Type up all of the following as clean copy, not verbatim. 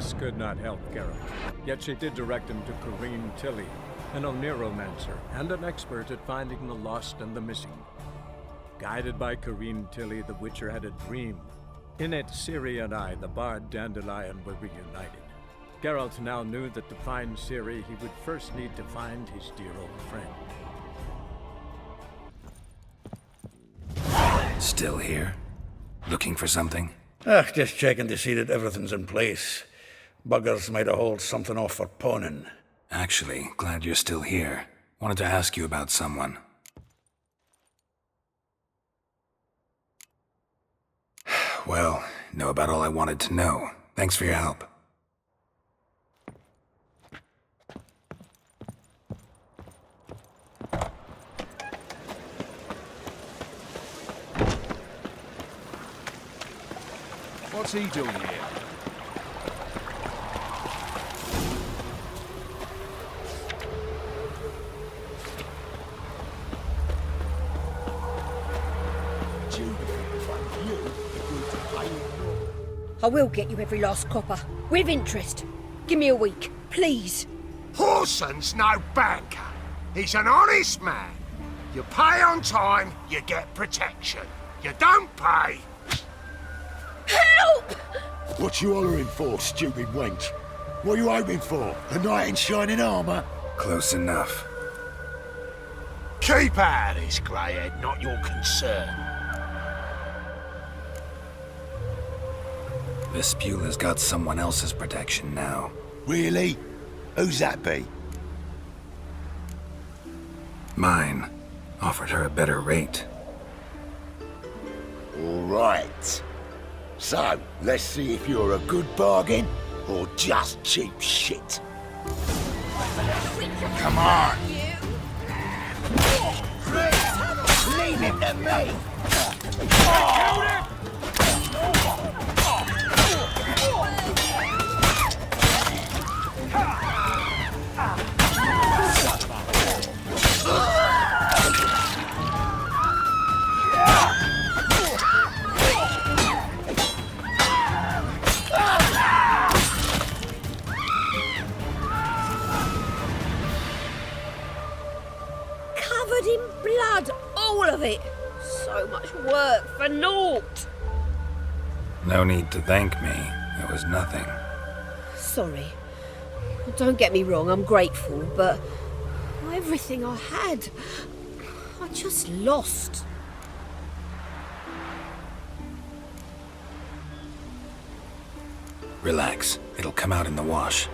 This could not help Geralt, yet she did direct him to Corrine Tilly, an oneromancer and an expert at finding the lost and the missing. Guided by Corrine Tilly, the Witcher had a dream. In it, Ciri and I, the bard Dandelion, were reunited. Geralt now knew that to find Ciri, he would first need to find his dear old friend. Still here? Looking for something? Just checking to see that everything's in place. Buggers might have hauled something off for pawning. Actually, glad you're still here. Wanted to ask you about someone. Well, know about all I wanted to know. Thanks for your help. What's he doing here? I will get you every last copper, with interest. Give me a week, please. Horson's no banker. He's an honest man. You pay on time, you get protection. You don't pay... Help! What you hollering for, stupid wench? What are you hoping for? A knight in shining armour? Close enough. Keep out of this, greyhead, not your concern. Vespula's got someone else's protection now. Really? Who's that be? Mine. Offered her a better rate. All right. So, let's see if you're a good bargain or just cheap shit. Come on! Leave him to me! Covered in blood, all of it. So much work for naught. No need to thank me. It was nothing. Sorry. Don't get me wrong, I'm grateful, but everything I had, I just lost. Relax. It'll come out in the wash.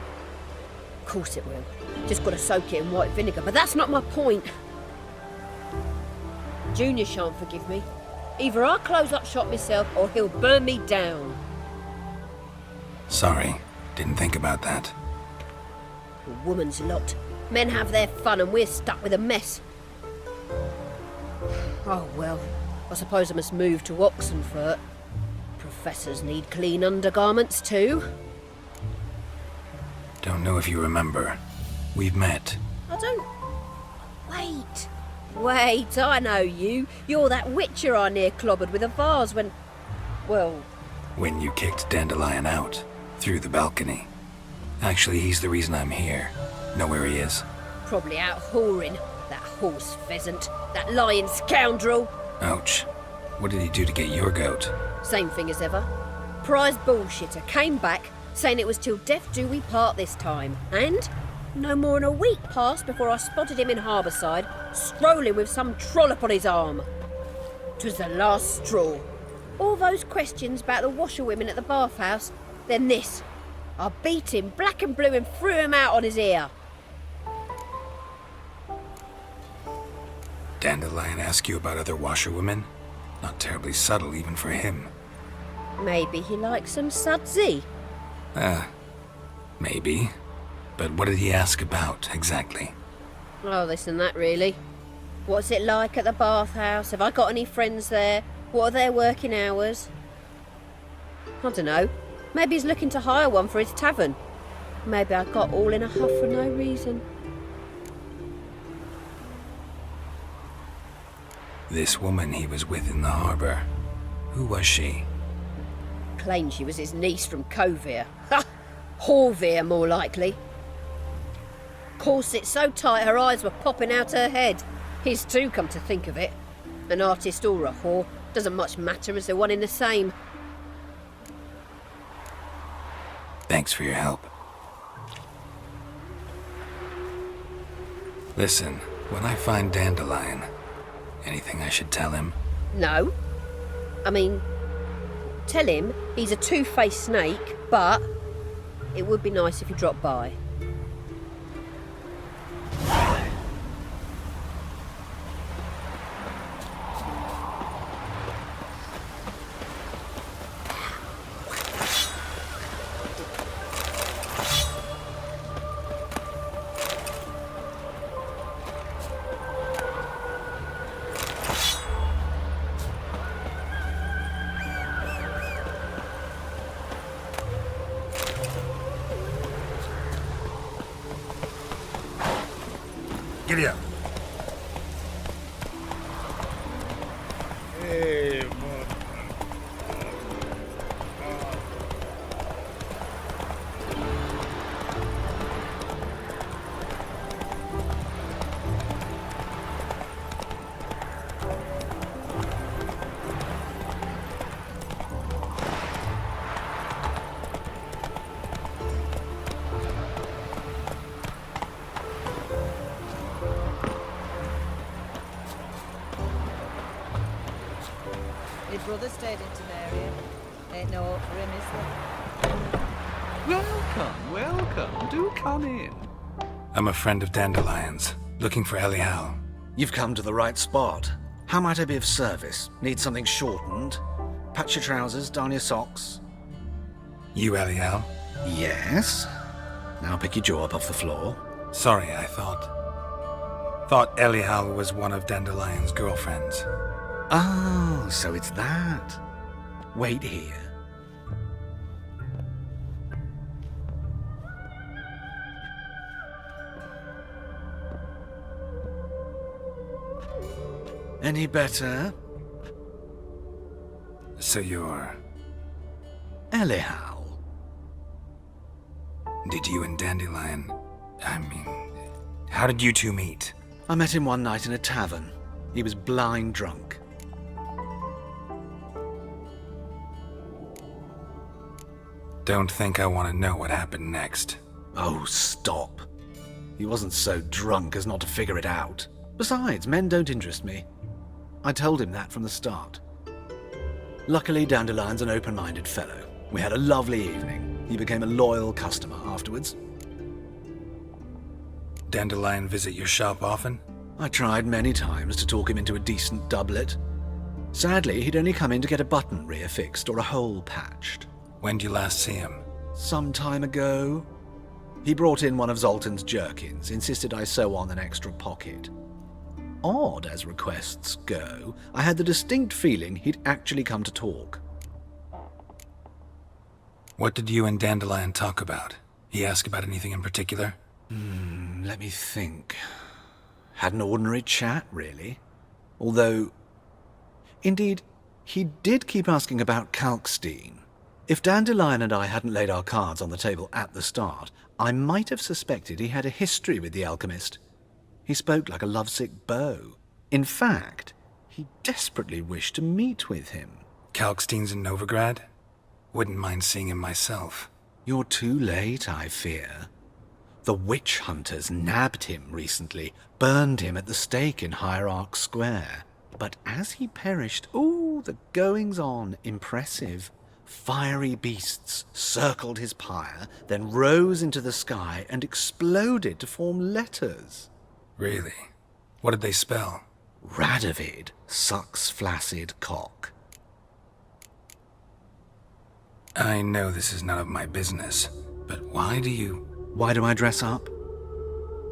Of course it will. Just gotta soak it in white vinegar, but that's not my point. Junior shan't forgive me. Either I'll close up shop myself or he'll burn me down. Sorry. Didn't think about that. A woman's lot. Men have their fun and we're stuck with a mess. Oh well, I suppose I must move to Oxenfurt. Professors need clean undergarments too. Don't know if you remember. We've met. I don't... Wait, I know you. You're that witcher I near clobbered with a vase when... Well... When you kicked Dandelion out. Through the balcony. Actually, he's the reason I'm here. Know where he is? Probably out whoring. That horse pheasant. That lying scoundrel. Ouch. What did he do to get your goat? Same thing as ever. Prize bullshitter came back, saying it was till death do we part this time. And no more than a week passed before I spotted him in Harbourside, strolling with some trollop on his arm. 'Twas the last straw. All those questions about the washerwomen at the bathhouse, then this. I beat him black and blue and threw him out on his ear. Dandelion ask you about other washerwomen? Not terribly subtle even for him. Maybe he likes some sudsy. Maybe. But what did he ask about, exactly? Oh, this and that, really. What's it like at the bathhouse? Have I got any friends there? What are their working hours? I don't know. Maybe he's looking to hire one for his tavern. Maybe I got all in a huff for no reason. This woman he was with in the harbour. Who was she? Claimed she was his niece from Kovir. Ha! Horvir, more likely. Corset so tight her eyes were popping out her head. His too, come to think of it. An artist or a whore doesn't much matter as they're one in the same. Thanks for your help. Listen, when I find Dandelion, anything I should tell him? No. I mean, tell him he's a two-faced snake, but it would be nice if you dropped by. Giddy up. His brother stayed in Tamaria. Ain't no hope for him, is there? Welcome. Do come in. I'm a friend of Dandelion's, looking for Elial. You've come to the right spot. How might I be of service? Need something shortened? Patch your trousers, darn your socks. You Elial? Yes. Now pick your jaw up off the floor. Sorry, I thought Elial was one of Dandelion's girlfriends. Oh, so it's that. Wait here. Any better? So you're... Elial. Did you and Dandelion... how did you two meet? I met him one night in a tavern. He was blind drunk. Don't think I want to know what happened next. Oh, stop. He wasn't so drunk as not to figure it out. Besides, men don't interest me. I told him that from the start. Luckily, Dandelion's an open-minded fellow. We had a lovely evening. He became a loyal customer afterwards. Dandelion visit your shop often? I tried many times to talk him into a decent doublet. Sadly, he'd only come in to get a button reaffixed or a hole patched. When did you last see him? Some time ago. He brought in one of Zoltan's jerkins, insisted I sew on an extra pocket. Odd as requests go, I had the distinct feeling he'd actually come to talk. What did you and Dandelion talk about? He ask about anything in particular? Let me think. Had an ordinary chat, really. Although, indeed, he did keep asking about Kalkstein. If Dandelion and I hadn't laid our cards on the table at the start, I might have suspected he had a history with the alchemist. He spoke like a lovesick beau. In fact, he desperately wished to meet with him. Kalkstein's in Novigrad? Wouldn't mind seeing him myself. You're too late, I fear. The witch hunters nabbed him recently, burned him at the stake in Hierarch Square. But as he perished, the goings-on, impressive. Fiery beasts circled his pyre, then rose into the sky and exploded to form letters. Really? What did they spell? Radovid sucks flaccid cock. I know this is none of my business, but why do I dress up?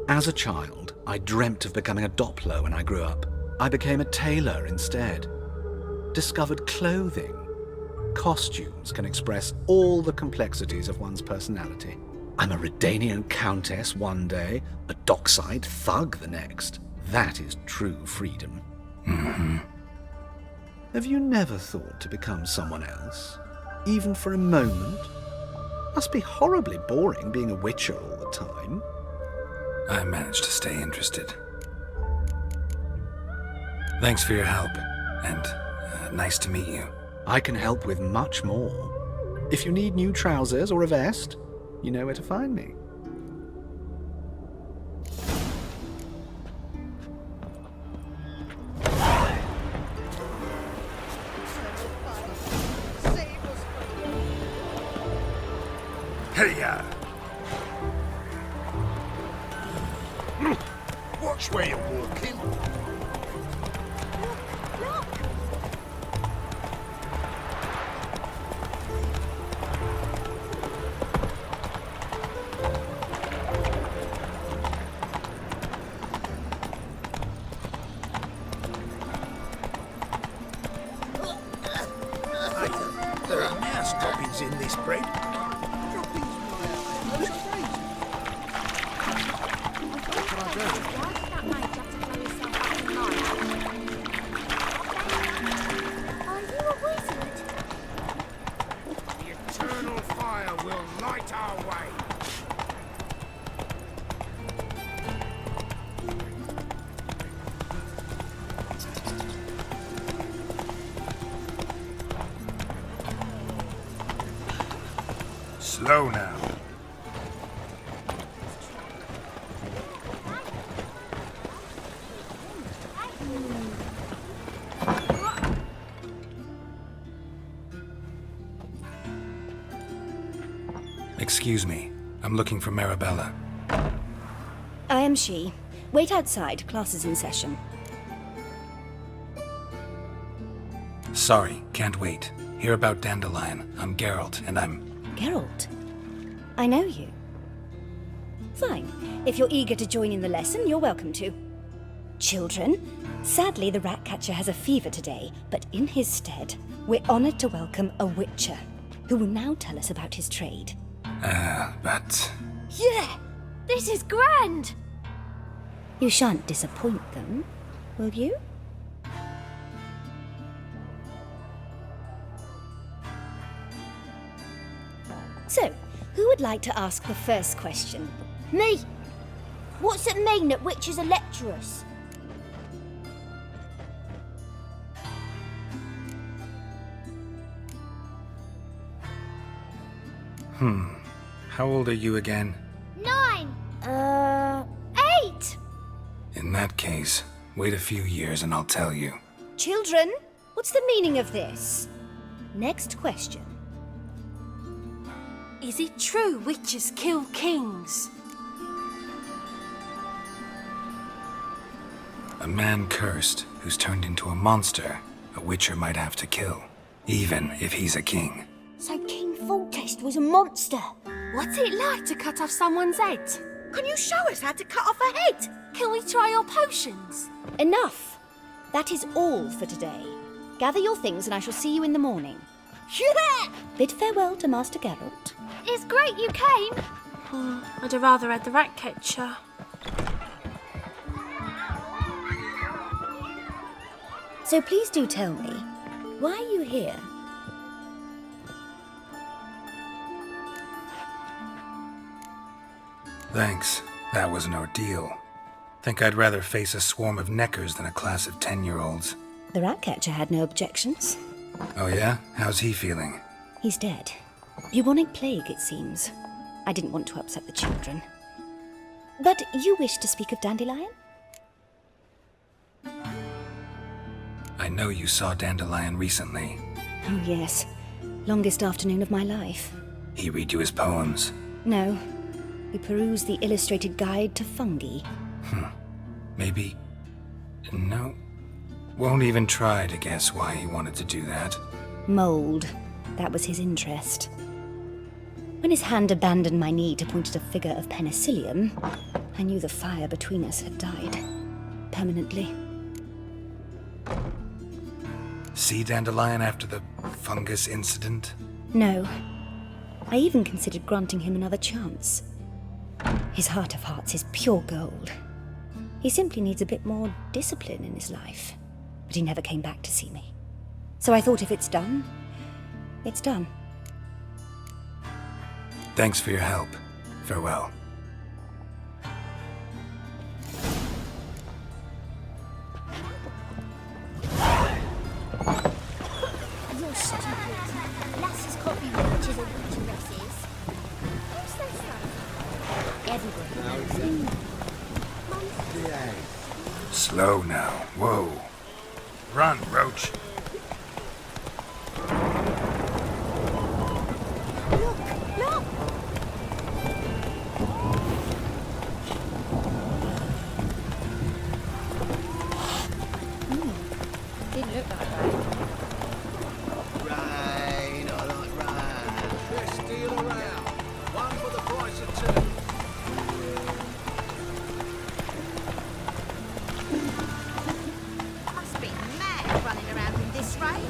As a child, I dreamt of becoming a Doppler when I grew up. I became a tailor instead. Discovered clothing. Costumes can express all the complexities of one's personality. I'm a Redanian countess one day, a dockside thug the next. That is true freedom. Mm-hmm. Have you never thought to become someone else? Even for a moment? Must be horribly boring being a witcher all the time. I managed to stay interested. Thanks for your help, and nice to meet you. I can help with much more. If you need new trousers or a vest, you know where to find me. Hey, watch where you're walking. There are mouse droppings in this bread. Slow now. Excuse me. I'm looking for Marabella. I am she. Wait outside. Class is in session. Sorry, can't wait. Hear about Dandelion. I'm Geralt, and I'm... Geralt? I know you. Fine. If you're eager to join in the lesson, you're welcome to. Children, sadly the Ratcatcher has a fever today, but in his stead, we're honoured to welcome a Witcher, who will now tell us about his trade. But... Yeah! This is grand! You shan't disappoint them, will you? So, who would like to ask the first question? Me! What's it mean that witches are lecturers? How old are you again? 9! 8! In that case, wait a few years and I'll tell you. Children, what's the meaning of this? Next question. Is it true witches kill kings? A man cursed who's turned into a monster, a witcher might have to kill, even if he's a king. So King Foltest was a monster. What's it like to cut off someone's head? Can you show us how to cut off a head? Can we try your potions? Enough! That is all for today. Gather your things and I shall see you in the morning. Yeah! Bid farewell to Master Geralt. It's great you came. I'd have rather had the Ratcatcher. So please do tell me, why are you here? Thanks. That was an ordeal. Think I'd rather face a swarm of neckers than a class of 10-year-olds. The Ratcatcher had no objections. Oh yeah? How's he feeling? He's dead. Bubonic plague, it seems. I didn't want to upset the children. But you wish to speak of Dandelion? I know you saw Dandelion recently. Oh yes. Longest afternoon of my life. He read you his poems? No. We perused the illustrated guide to fungi. Maybe... No. Won't even try to guess why he wanted to do that. Mold. That was his interest. When his hand abandoned my knee to point at a figure of penicillium, I knew the fire between us had died. Permanently. See Dandelion after the fungus incident? No. I even considered granting him another chance. His heart of hearts is pure gold. He simply needs a bit more discipline in his life. But he never came back to see me. So I thought if it's done, it's done. Thanks for your help. Farewell. You're stupid. Lasses can't be witches or witcheresses. Who says that? Everybody knows it. Slow now. Whoa. Run, Roach. Look! Didn't look that bad. Rain, I like rain. Best deal around. One for the price of two. Must be mad running around in this rain.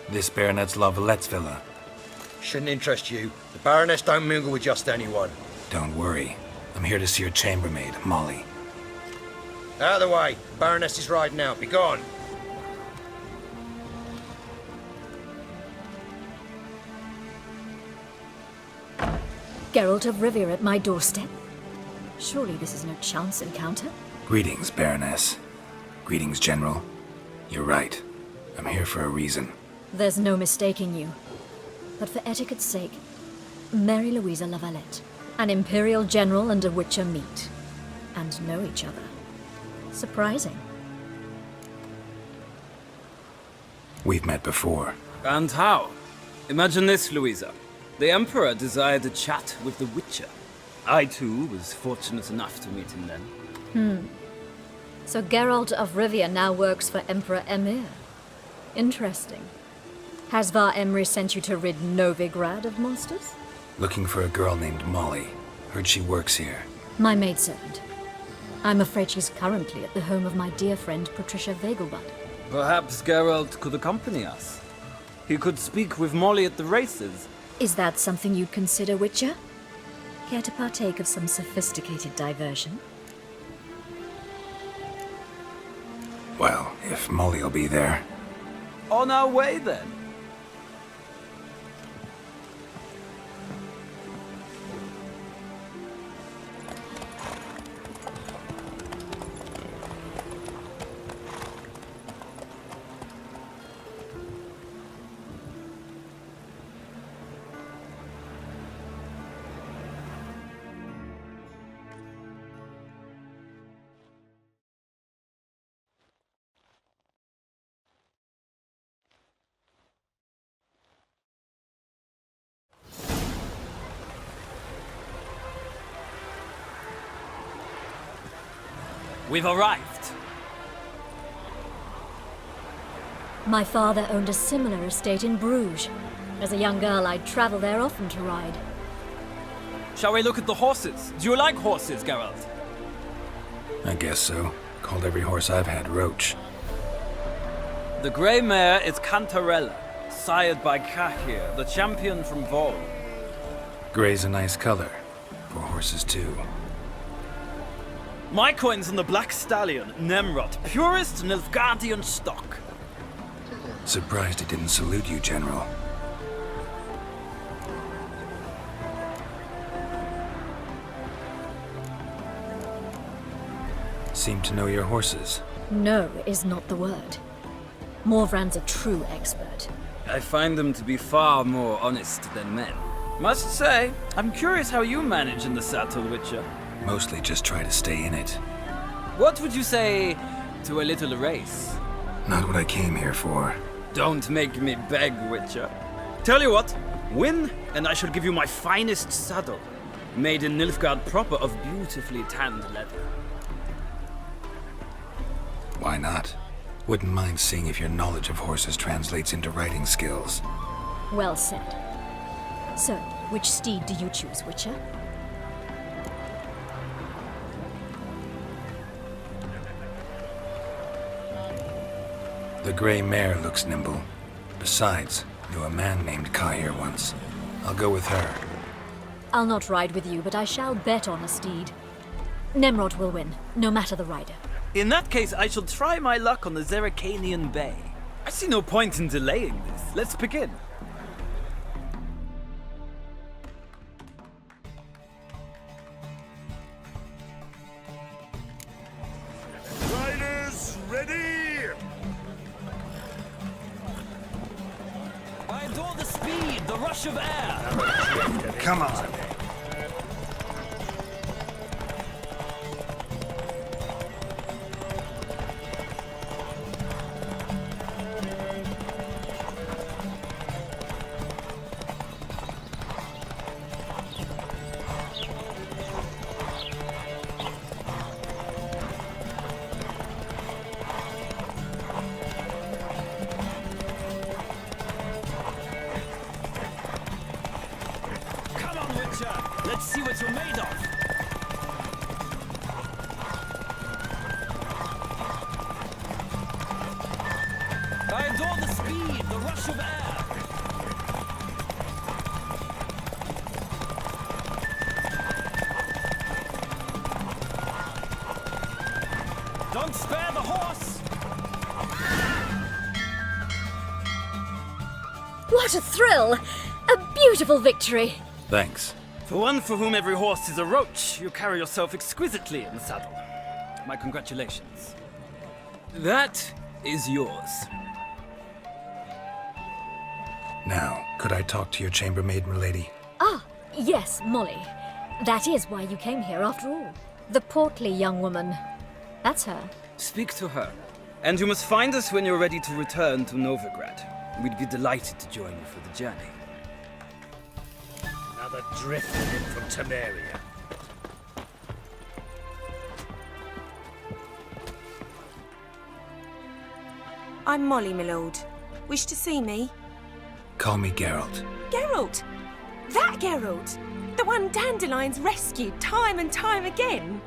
This Baronet's La Vallette's villa. Shouldn't interest you. The Baroness don't mingle with just anyone. Don't worry. I'm here to see your chambermaid, Molly. Out of the way. Baroness is riding out. Be gone. Geralt of Rivia at my doorstep? Surely this is no chance encounter? Greetings, Baroness. Greetings, General. You're right. I'm here for a reason. There's no mistaking you. But for etiquette's sake, Mary Louisa La Valette, an Imperial General and a Witcher meet, and know each other. Surprising. We've met before. And how? Imagine this, Louisa. The Emperor desired a chat with the Witcher. I, too, was fortunate enough to meet him then. So Geralt of Rivia now works for Emperor Emir. Interesting. Has Var Emry sent you to rid Novigrad of monsters? Looking for a girl named Molly. Heard she works here. My maidservant. I'm afraid she's currently at the home of my dear friend Patricia Vegelbud. Perhaps Geralt could accompany us. He could speak with Molly at the races. Is that something you'd consider, Witcher? Care to partake of some sophisticated diversion? Well, if Molly'll be there. On our way, then. We've arrived. My father owned a similar estate in Bruges. As a young girl, I'd travel there often to ride. Shall we look at the horses? Do you like horses, Geralt? I guess so. Called every horse I've had Roach. The grey mare is Cantarella, sired by Cahir, the champion from Vol. Gray's a nice color. For horses, too. My coin's on the black stallion, Nemrod, purest Nilfgaardian stock. Surprised it didn't salute you, General. Seem to know your horses. No is not the word. Morvran's a true expert. I find them to be far more honest than men. Must say, I'm curious how you manage in the saddle, Witcher. Mostly just try to stay in it. What would you say to a little race? Not what I came here for. Don't make me beg, Witcher. Tell you what, win, and I shall give you my finest saddle, made in Nilfgaard proper of beautifully tanned leather. Why not? Wouldn't mind seeing if your knowledge of horses translates into riding skills. Well said. So, which steed do you choose, Witcher? The grey mare looks nimble. Besides, knew a man named Kai here once. I'll go with her. I'll not ride with you, but I shall bet on a steed. Nemrod will win, no matter the rider. In that case, I shall try my luck on the Zeracanian Bay. I see no point in delaying this. Let's begin. Riders, ready! I adore the speed, the rush of air. Come on. Let's see what you're made of. I adore the speed, the rush of air. Don't spare the horse. What a thrill! A beautiful victory! Thanks. For one for whom every horse is a roach, you carry yourself exquisitely in the saddle. My congratulations. That is yours. Now, could I talk to your chambermaid, milady? Ah, yes, Molly. That is why you came here after all. The portly young woman. That's her. Speak to her. And you must find us when you're ready to return to Novigrad. We'd be delighted to join you for the journey. Another drifting in from Temeria. I'm Molly, my lord. Wish to see me? Call me Geralt. Geralt! That Geralt! The one Dandelion's rescued time and time again!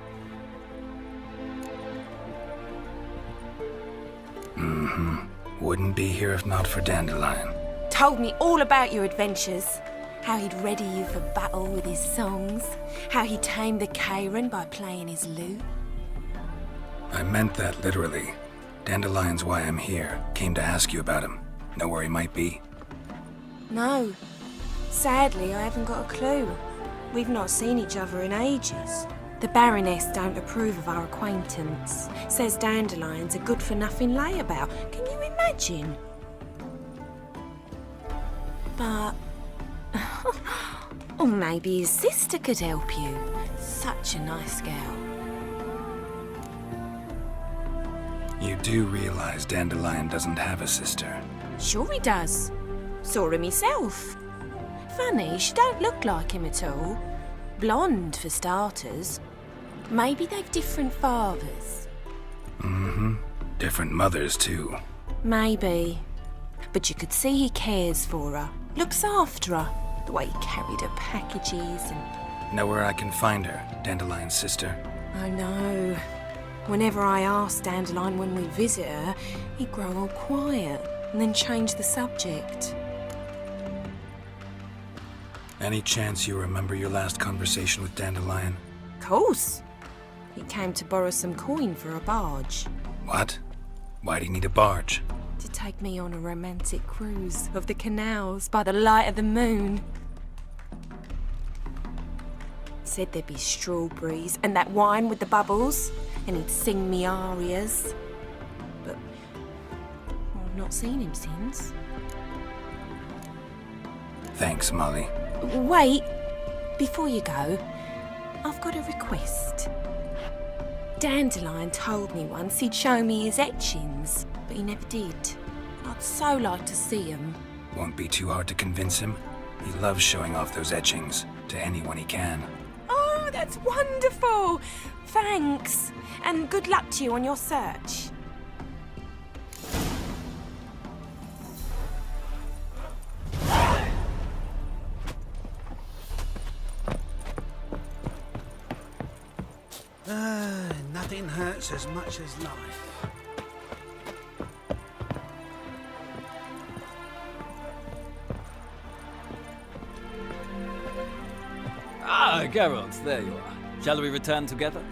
Wouldn't be here if not for Dandelion. Told me all about your adventures. How he'd ready you for battle with his songs. How he tamed the Kairan by playing his lute. I meant that literally. Dandelion's why I'm here. Came to ask you about him. Know where he might be? No. Sadly, I haven't got a clue. We've not seen each other in ages. The Baroness don't approve of our acquaintance. Says Dandelion's a good-for-nothing layabout. Can you imagine? But... or maybe his sister could help you. Such a nice girl. You do realize Dandelion doesn't have a sister? Sure he does. Saw her myself. Funny, she don't look like him at all. Blonde, for starters. Maybe they've different fathers. Different mothers, too. Maybe. But you could see he cares for her. Looks after her. The way he carried her packages and... Know where I can find her, Dandelion's sister? I know. Whenever I ask Dandelion when we visit her, he'd grow all quiet and then change the subject. Any chance you remember your last conversation with Dandelion? Course. He came to borrow some coin for a barge. What? Why do you need a barge? To take me on a romantic cruise of the canals by the light of the moon. Said there'd be strawberries and that wine with the bubbles, and he'd sing me arias. But not seen him since. Thanks, Molly. Wait, before you go, I've got a request. Dandelion told me once he'd show me his etchings, but he never did. I'd so like to see them. Won't be too hard to convince him. He loves showing off those etchings to anyone he can. Oh, that's wonderful! Thanks, and good luck to you on your search. Nothing hurts as much as life. Ah, Geralt, there you are. Shall we return together?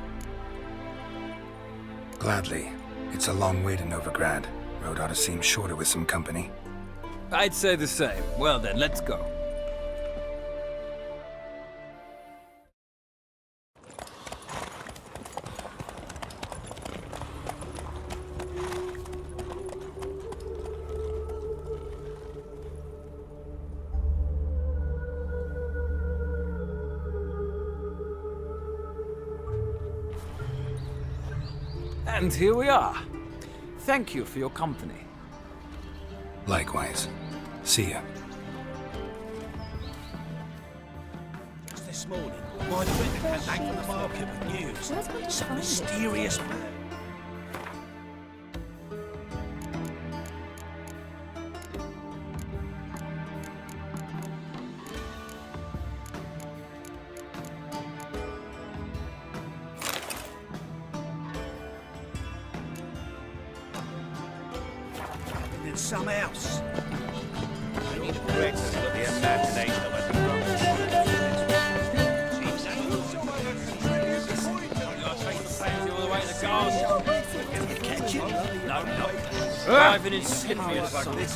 Gladly. It's a long way to Novigrad. Road ought to seem shorter with some company. I'd say the same. Well then, let's go. And here we are. Thank you for your company. Likewise. See ya. Just this morning, my friend came back from the market with news. Some mysterious man. Some else. I need a breakfast for the imagination of a drunk. Driving in Sydney or something.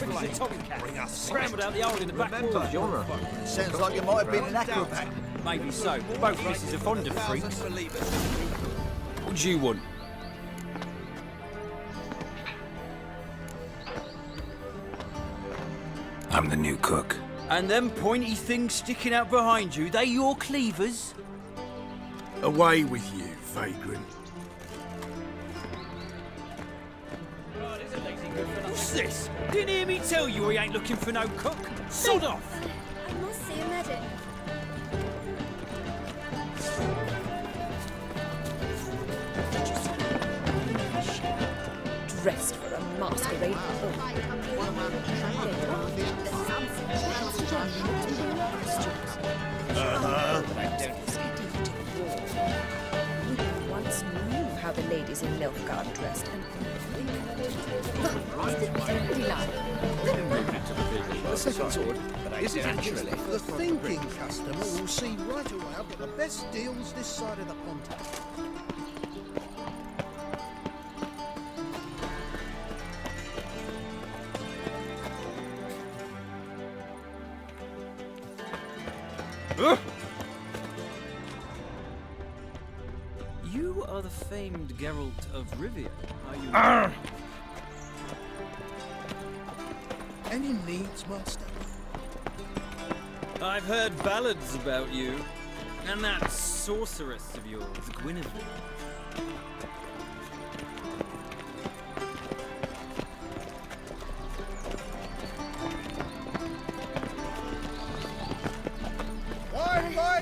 Scrambled out the hole in the back wall. Genre. Sounds like you might have been an acrobat. Maybe so. Both misses are fond of freaks. What do you want? I'm the new cook. And them pointy things sticking out behind you, they your cleavers? Away with you, vagrant. What's this? Didn't hear me tell you we ain't looking for no cook? Sod off! I must see a medic. Dressed for a masquerade. We once knew how the ladies in Nilfgaard dressed, and The second sword is actually the thinking customer will see right away I've got the best deals this side of the pond. You are the famed Geralt of Rivia, are you? Any needs, master? I've heard ballads about you, and that sorceress of yours, Guinevere.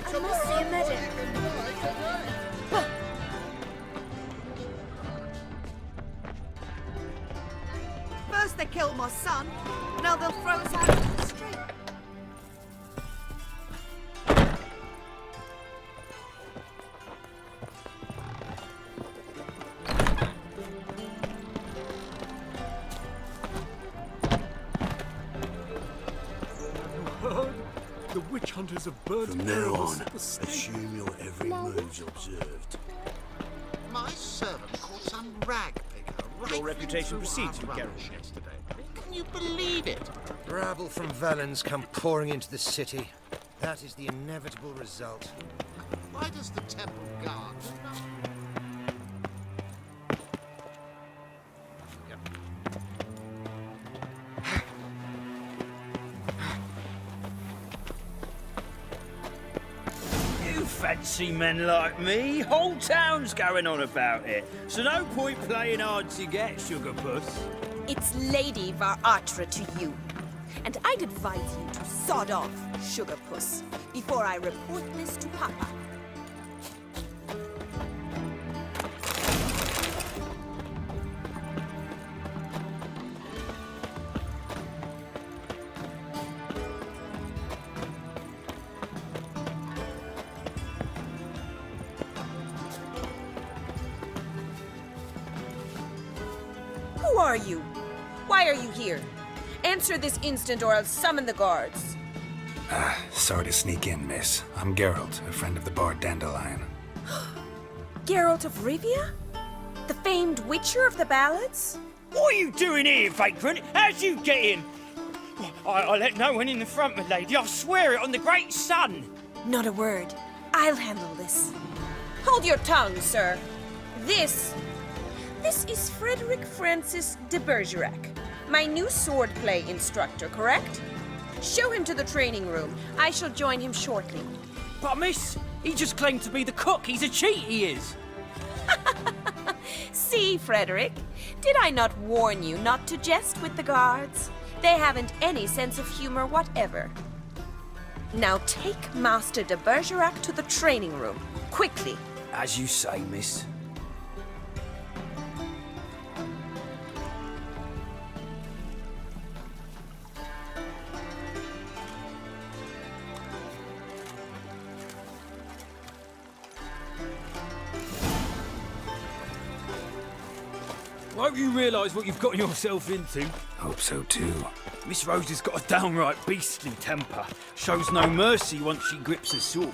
I must see a medic. First they killed my son, now they'll throw us out into the street. The witch hunters have burned From now on, assume your every move's observed. My servant caught some rag picker right Your reputation precedes you, Geralt. Geralt. Yesterday. Can you believe it? Rabble from Valens come pouring into the city. That is the inevitable result. Why does the temple guard? fancy men like me. Whole town's going on about it. So no point playing hard to get, sugar puss. It's Lady Varatra to you. And I'd advise you to sod off, sugar puss, before I report this to Papa. Who are you? Why are you here? Answer this instant or I'll summon the guards. Sorry to sneak in, miss. I'm Geralt, a friend of the bard Dandelion. Geralt of Rivia? The famed witcher of the ballads? What are you doing here, vagrant? How'd you get in? I let no one in the front, my lady. I swear it on the great sun. Not a word. I'll handle this. Hold your tongue, sir. This is Frederick Francis de Bergerac, my new swordplay instructor, correct? Show him to the training room. I shall join him shortly. But miss, he just claimed to be the cook. He's a cheat, he is. See, Frederick, did I not warn you not to jest with the guards? They haven't any sense of humor whatever. Now take Master de Bergerac to the training room, quickly. As you say, miss. I hope you realise what you've got yourself into. Hope so too. Miss Rose has got a downright beastly temper. Shows no mercy once she grips a sword.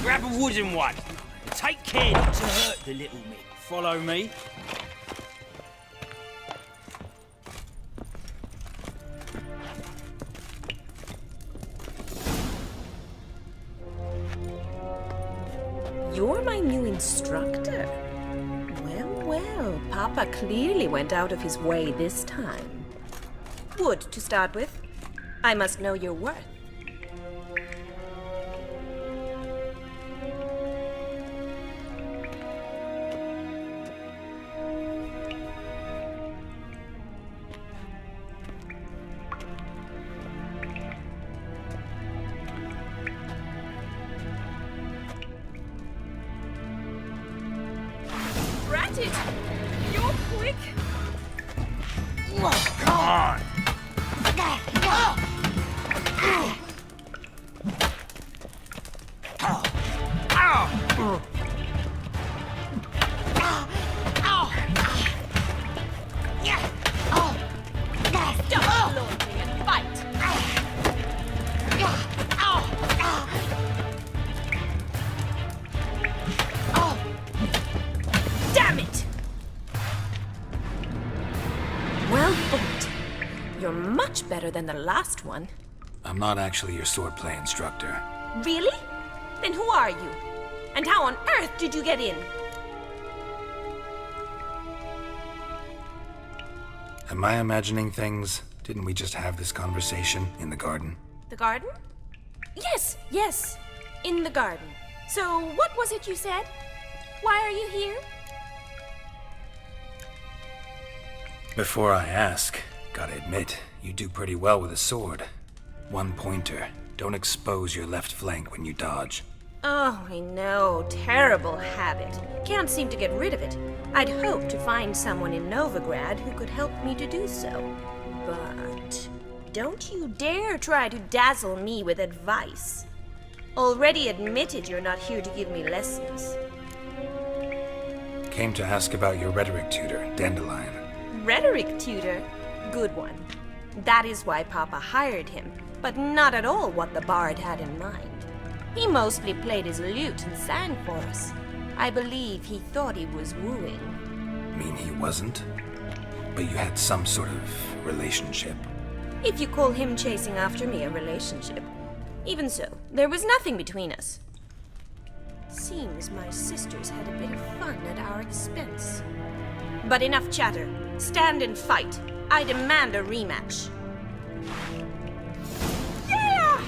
Grab a wooden one. Take care not to hurt the little mitt. Follow me. You're my new instructor? Well, Papa clearly went out of his way this time. Wood, to start with. I must know your worth. You're quick. Come on. Stop launching and fight. Damn it! Well fought. You're much better than the last one. I'm not actually your swordplay instructor. Really? Then who are you? And how on earth did you get in? Am I imagining things? Didn't we just have this conversation in the garden? The garden? Yes. In the garden. So, what was it you said? Why are you here? Before I ask, gotta admit, you do pretty well with a sword. One pointer. Don't expose your left flank when you dodge. Oh, I know. Terrible habit. Can't seem to get rid of it. I'd hoped to find someone in Novigrad who could help me to do so. But don't you dare try to dazzle me with advice. Already admitted you're not here to give me lessons. Came to ask about your rhetoric tutor, Dandelion. Rhetoric tutor? Good one. That is why Papa hired him, but not at all what the bard had in mind. He mostly played his lute and sang for us. I believe he thought he was wooing. Mean he wasn't? But you had some sort of relationship. If you call him chasing after me a relationship. Even so, there was nothing between us. Seems my sisters had a bit of fun at our expense. But enough chatter. Stand and fight. I demand a rematch. Yeah!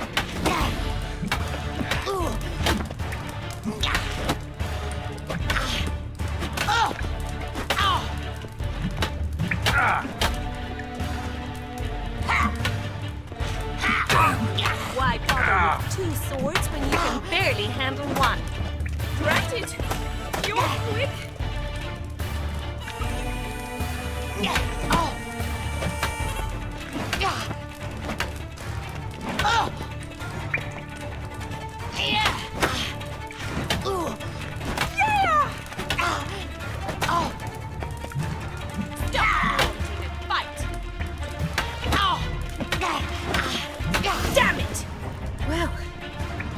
Why bother with 2 swords when you can barely handle one? Drat it! You're quick!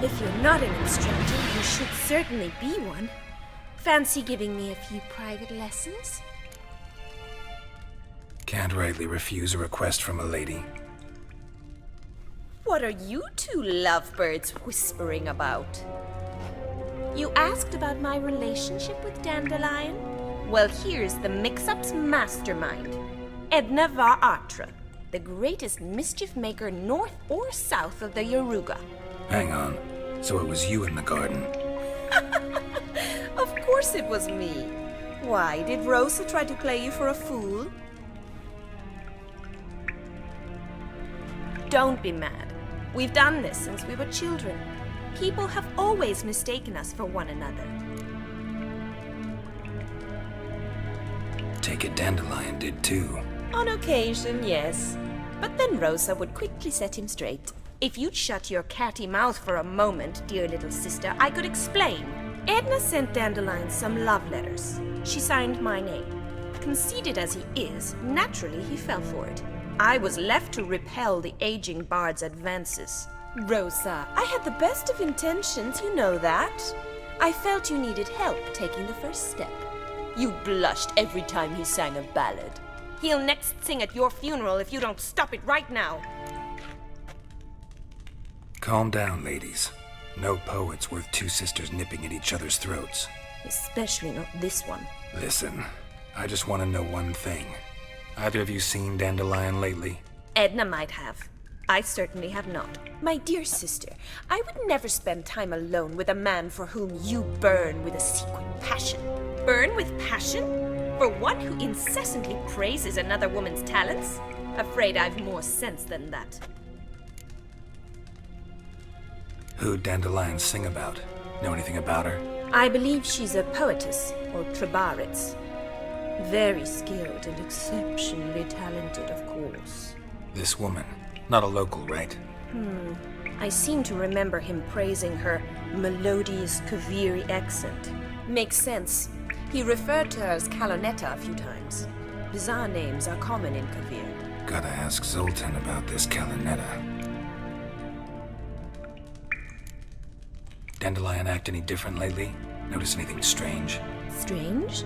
If you're not an instructor, you should certainly be one. Fancy giving me a few private lessons? Can't rightly refuse a request from a lady. What are you 2 lovebirds whispering about? You asked about my relationship with Dandelion? Well, here's the mix-up's mastermind. Edna var Atra, the greatest mischief maker north or south of the Yaruga. Hang on. So it was you in the garden? Of course it was me. Why, did Rosa try to play you for a fool? Don't be mad. We've done this since we were children. People have always mistaken us for one another. Take it Dandelion did too. On occasion, yes. But then Rosa would quickly set him straight. If you'd shut your catty mouth for a moment, dear little sister, I could explain. Edna sent Dandelion some love letters. She signed my name. Conceited as he is, naturally he fell for it. I was left to repel the aging bard's advances. Rosa, I had the best of intentions, you know that. I felt you needed help taking the first step. You blushed every time he sang a ballad. He'll next sing at your funeral if you don't stop it right now. Calm down, ladies. No poet's worth 2 sisters nipping at each other's throats. Especially not this one. Listen, I just want to know one thing. Either of you seen Dandelion lately? Edna might have. I certainly have not. My dear sister, I would never spend time alone with a man for whom you burn with a secret passion. Burn with passion? For one who incessantly praises another woman's talents? Afraid I've more sense than that. Who'd Dandelion sing about? Know anything about her? I believe she's a poetess, or trebarets. Very skilled and exceptionally talented, of course. This woman. Not a local, right? I seem to remember him praising her melodious Kaviri accent. Makes sense. He referred to her as Kalonetta a few times. Bizarre names are common in Kavir. Gotta ask Zoltan about this Kalonetta. Dandelion act any different lately? Notice anything strange? Strange?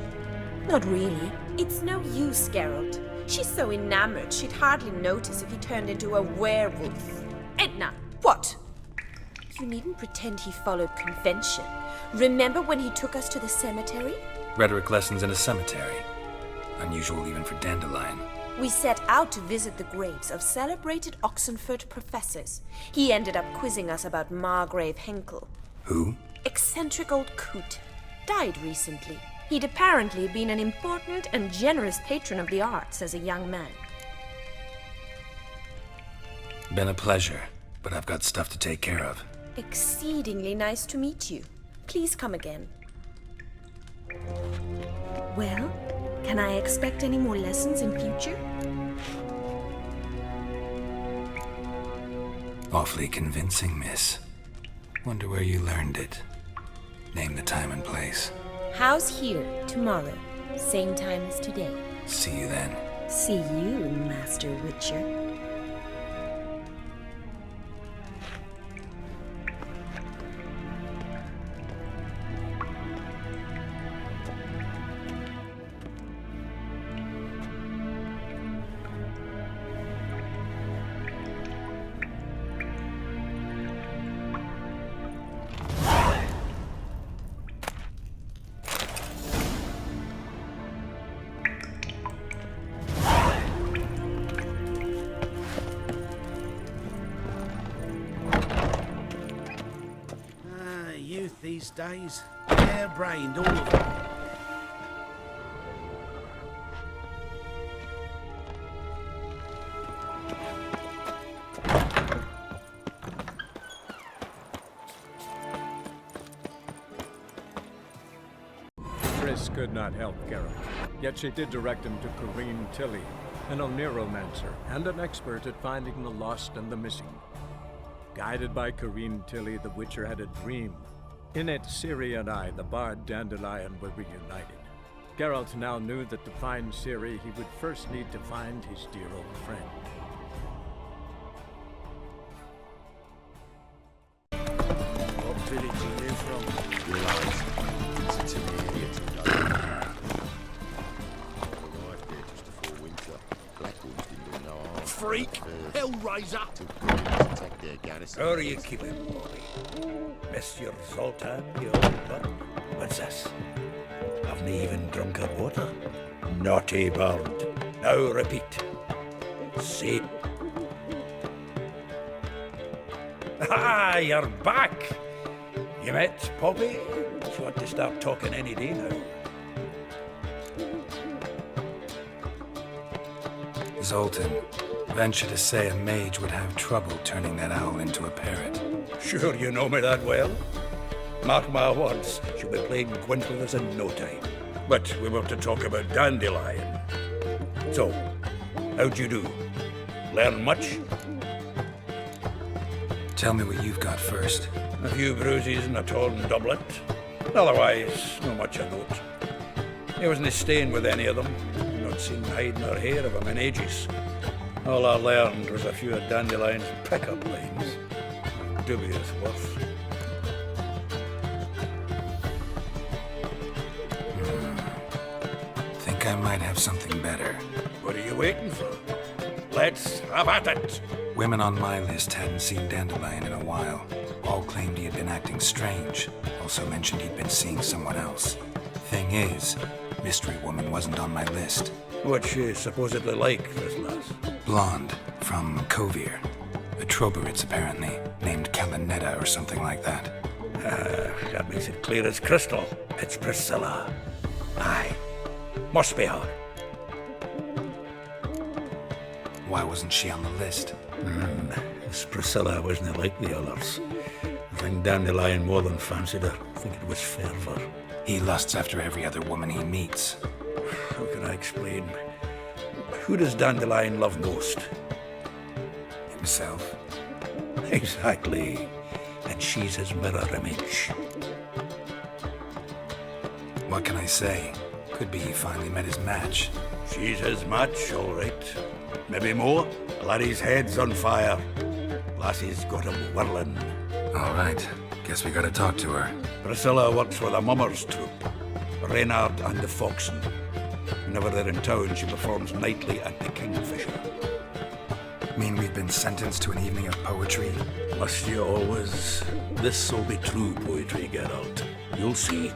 Not really. It's no use, Geralt. She's so enamored she'd hardly notice if he turned into a werewolf. Edna, what? You needn't pretend he followed convention. Remember when he took us to the cemetery? Rhetoric lessons in a cemetery. Unusual even for Dandelion. We set out to visit the graves of celebrated Oxenford professors. He ended up quizzing us about Margrave Henkel. Who? Eccentric old coot. Died recently. He'd apparently been an important and generous patron of the arts as a young man. Been a pleasure, but I've got stuff to take care of. Exceedingly nice to meet you. Please come again. Well, can I expect any more lessons in future? Awfully convincing, miss. Wonder where you learned it. Name the time and place. House here, tomorrow. Same time as today. See you then. See you, Master Witcher. These days, harebrained, all of them. This could not help Geralt, yet she did direct him to Corrine Tilly, an oneromancer and an expert at finding the lost and the missing. Guided by Corrine Tilly, the Witcher had a dream. In it, Ciri and I, the bard Dandelion, were reunited. Geralt now knew that to find Ciri, he would first need to find his dear old friend. What village are you from? Lies. It's an idiot who does it. Arrived there just before winter. Blackwood's didn't do no harm. Freak! Hellraiser! To attack their garrison. How are you keeping, Bobby? Monsieur Zoltan, you old butt? What's this? Haven't even drunk her water? Naughty bird. Now repeat. Say. Ah, you're back! You met Poppy? She ought to start talking any day now. Zoltan, venture to say a mage would have trouble turning that owl into a parrot. Sure you know me that well? Mark my words, she'll be playing Gwent with us in no time. But we were to talk about Dandelion. So, how'd you do? Learn much? Tell me what you've got first. A few bruises and a torn doublet. Otherwise, not much of note. He wasn't staying with any of them. Not seen hide nor hair of him in ages. All I learned was a few of Dandelion's pick-up lines. Dubious worth. Think I might have something better. What are you waiting for? Let's have at it! Women on my list hadn't seen Dandelion in a while. All claimed he had been acting strange. Also mentioned he'd been seeing someone else. Thing is, Mystery Woman wasn't on my list. What's she supposedly like, this lass? Blonde, from Kovir. A Troberitz, apparently, named Calinetta or something like that. That makes it clear as crystal. It's Priscilla. Aye. Must be her. Why wasn't she on the list? This Priscilla wasn't like the others. I think Dandelion more than fancied her. I think it was fervour. He lusts after every other woman he meets. How can I explain? Who does Dandelion love most? Himself. Exactly. And she's his mirror image. What can I say? Could be he finally met his match. She's his match, all right. Maybe more. Laddie's head's on fire. Lassie's got him whirling. All right. Guess we gotta talk to her. Priscilla works with a mummers troupe. Reynard and the Foxen. Whenever they're in town, she performs nightly at the Kingfisher. Mean we've been sentenced to an evening of poetry? Must you always? This'll be true poetry, Geralt. You'll see.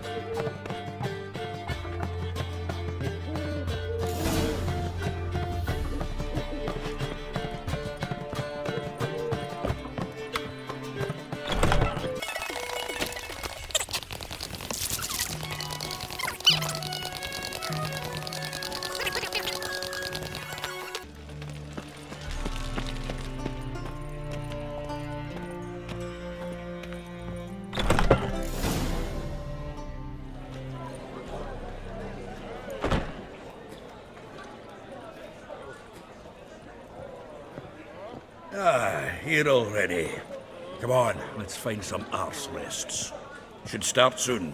Here already. Come on, let's find some arse rests. Should start soon.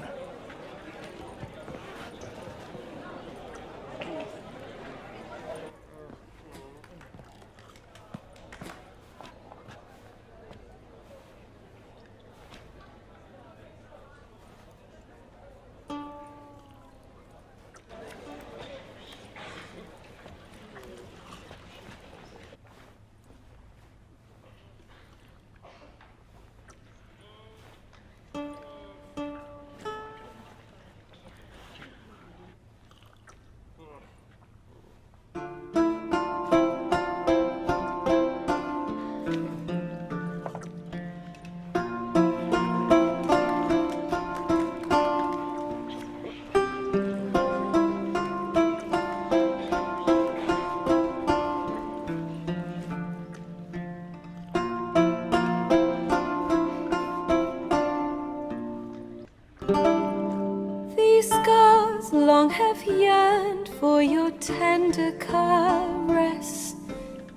tender caress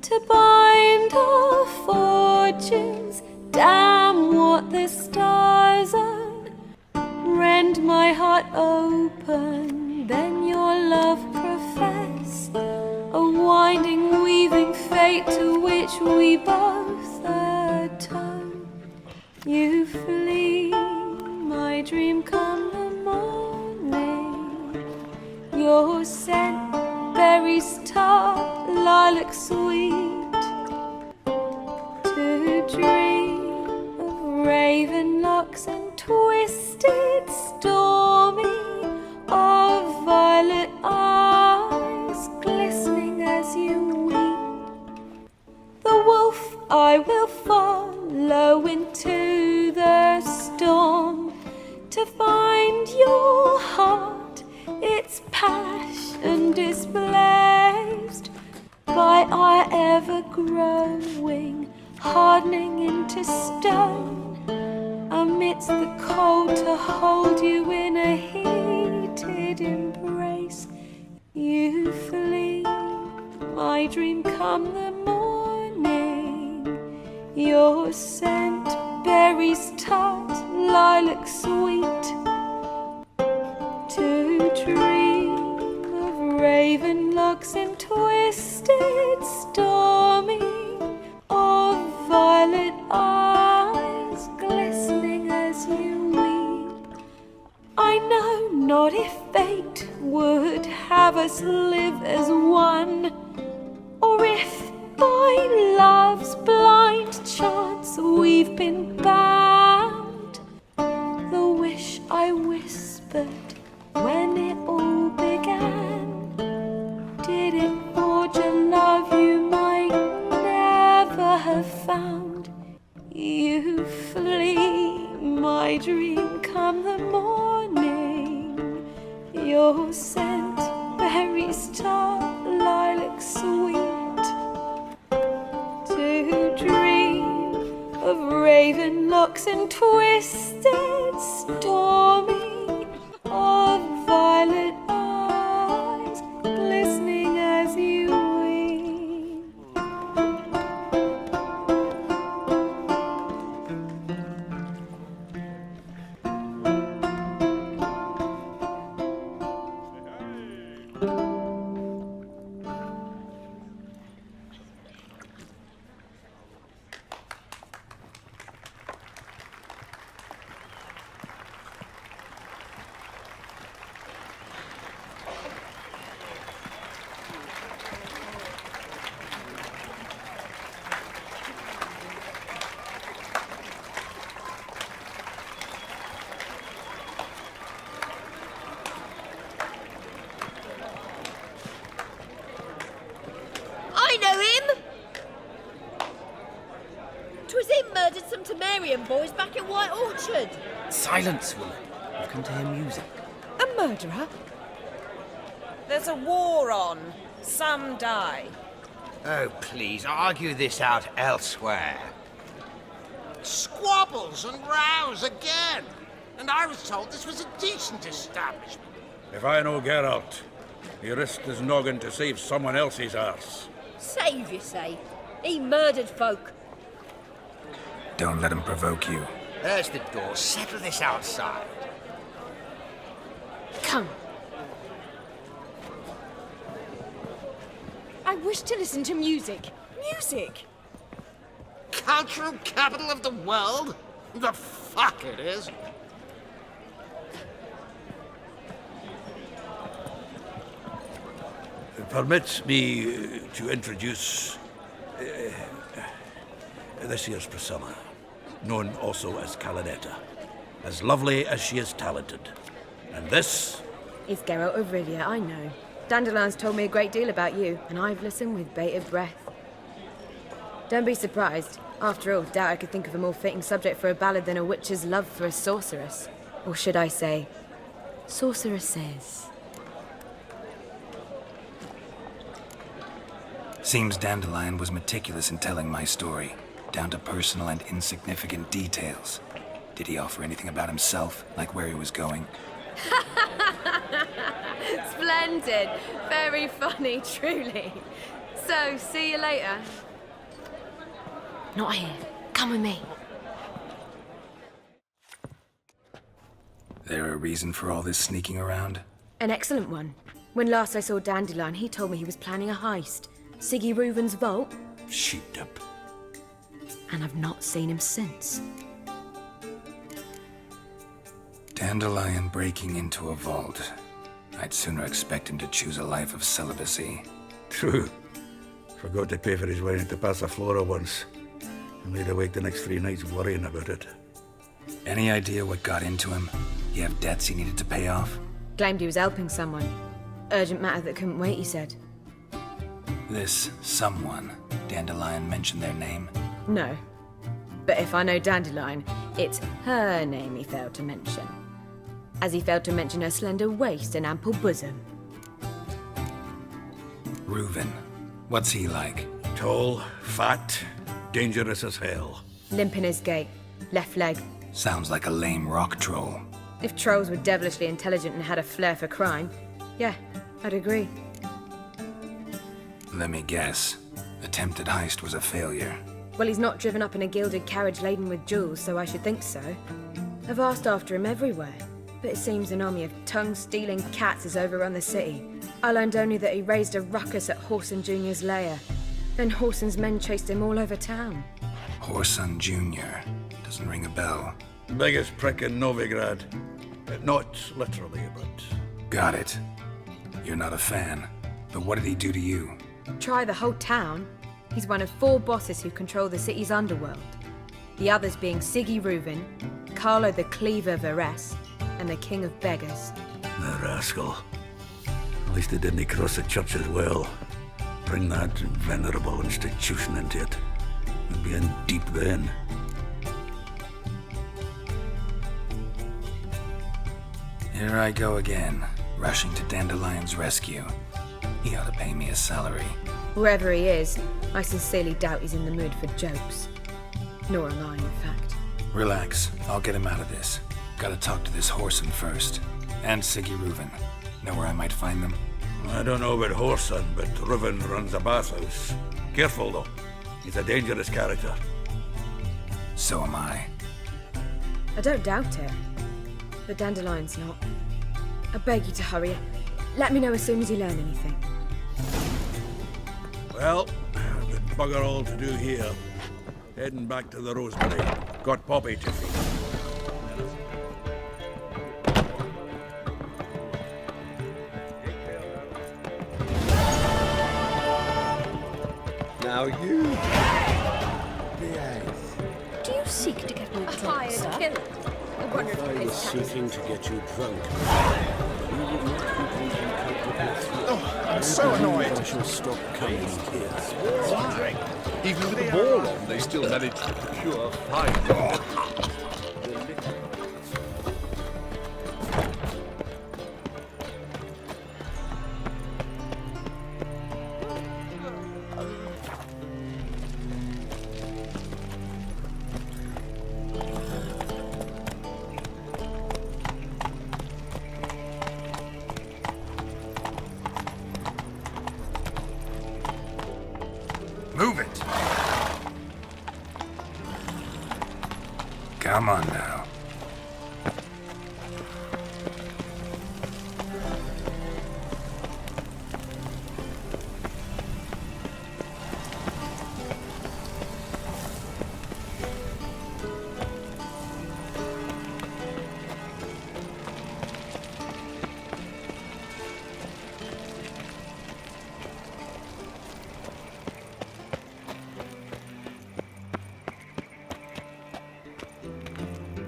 to bind our fortunes. Damn what the stars are. Rend my heart open, then your love profess. A winding, weaving fate to which we both atone. You flee, my dream come the morning. Your scent, berries tart, lilac sweet. To dream of raven locks and twisted, stormy, of violet eyes glistening as you weep. The wolf I will follow into the storm to find your heart, its passion displaced by our ever-growing, hardening into stone. Amidst the cold to hold you in a heated embrace. You flee, my dream come the morning. Your scent, berries tart, lilac sweet. To dream of raven locks and twisted, stormy, of violet eyes glistening as you weep. I know not if fate would have us live as one, or if by love's blind chance we've been bound. The wish I whispered when it all began, did it forge a love you might never have found? You flee, my dream come the morning. Your scent, berries tart, lilac sweet. To dream of raven locks and twisted, stormy, of violet eyes glistening as you weep. I know him! 'Twas him murdered some Temerian boys back at White Orchard. Silence, woman. We've come to hear music. A murderer? There's a war on. Some die. Oh, please, argue this out elsewhere. Squabbles and rows again. And I was told this was a decent establishment. If I know Geralt, he risked his noggin to save someone else's arse. Save, you say? He murdered folk. Don't let him provoke you. There's the door. Settle this outside. Come. I wish to listen to music. Music! Cultural capital of the world? The fuck it is. Permit me to introduce this here's Priscilla, known also as Calinetta, as lovely as she is talented. And this Is Geralt of Rivia, I know. Dandelion's told me a great deal about you, and I've listened with bated breath. Don't be surprised. After all, doubt I could think of a more fitting subject for a ballad than a witch's love for a sorceress. Or should I say, sorceresses. Seems Dandelion was meticulous in telling my story, down to personal and insignificant details. Did he offer anything about himself, like where he was going? Splendid. Very funny, truly. So, see you later. Not here. Come with me. There a reason for all this sneaking around? An excellent one. When last I saw Dandelion, he told me he was planning a heist. Siggy Reuven's vault. Sheeped up. And I've not seen him since. Dandelion breaking into a vault. I'd sooner expect him to choose a life of celibacy. True. Forgot to pay for his wedding to Passiflora once. And laid awake the next 3 nights worrying about it. Any idea what got into him? You have debts he needed to pay off? Claimed he was helping someone. Urgent matter that couldn't wait, he said. This someone, Dandelion mentioned their name? No. But if I know Dandelion, it's her name he failed to mention. As he failed to mention her slender waist and ample bosom. Reuven. What's he like? Tall, fat, dangerous as hell. Limp in his gait. Left leg. Sounds like a lame rock troll. If trolls were devilishly intelligent and had a flair for crime, yeah, I'd agree. Let me guess. Attempted heist was a failure. Well, he's not driven up in a gilded carriage laden with jewels, so I should think so. I've asked after him everywhere, but it seems an army of tongue-stealing cats has overrun the city. I learned only that he raised a ruckus at Horson Jr.'s lair. Then Horson's men chased him all over town. Horson Jr. Doesn't ring a bell. Biggest prick in Novigrad. Not literally, but... Got it. You're not a fan. But what did he do to you? Try the whole town. He's one of 4 bosses who control the city's underworld. The others being Siggy Reuven, Carlo the Cleaver Varese, and the King of Beggars. The rascal. At least they didn't cross the church as well. Bring that venerable institution into it. We'd be in deep then. Here I go again, rushing to Dandelion's rescue. He ought to pay me a salary. Wherever he is, I sincerely doubt he's in the mood for jokes. Nor am I, in fact. Relax, I'll get him out of this. Gotta talk to this Horson first. And Siggy Reuven. Know where I might find them? I don't know about Horson, but Reuven runs a bathhouse. Careful, though. He's a dangerous character. So am I. I don't doubt it. But Dandelion's not. I beg you to hurry. Let me know as soon as you learn anything. Well, I've got bugger all to do here. Heading back to the Roseberry. Got Poppy to feed. Now you behave. Do you seek to get me drunk, sir? If I was seeking to get you drunk, you would not be drinking coke with me. Oh, I'm so annoyed. I shall stop coming here. Why? Even with the ball on, they still manage to procure fine. Move it! Come on now.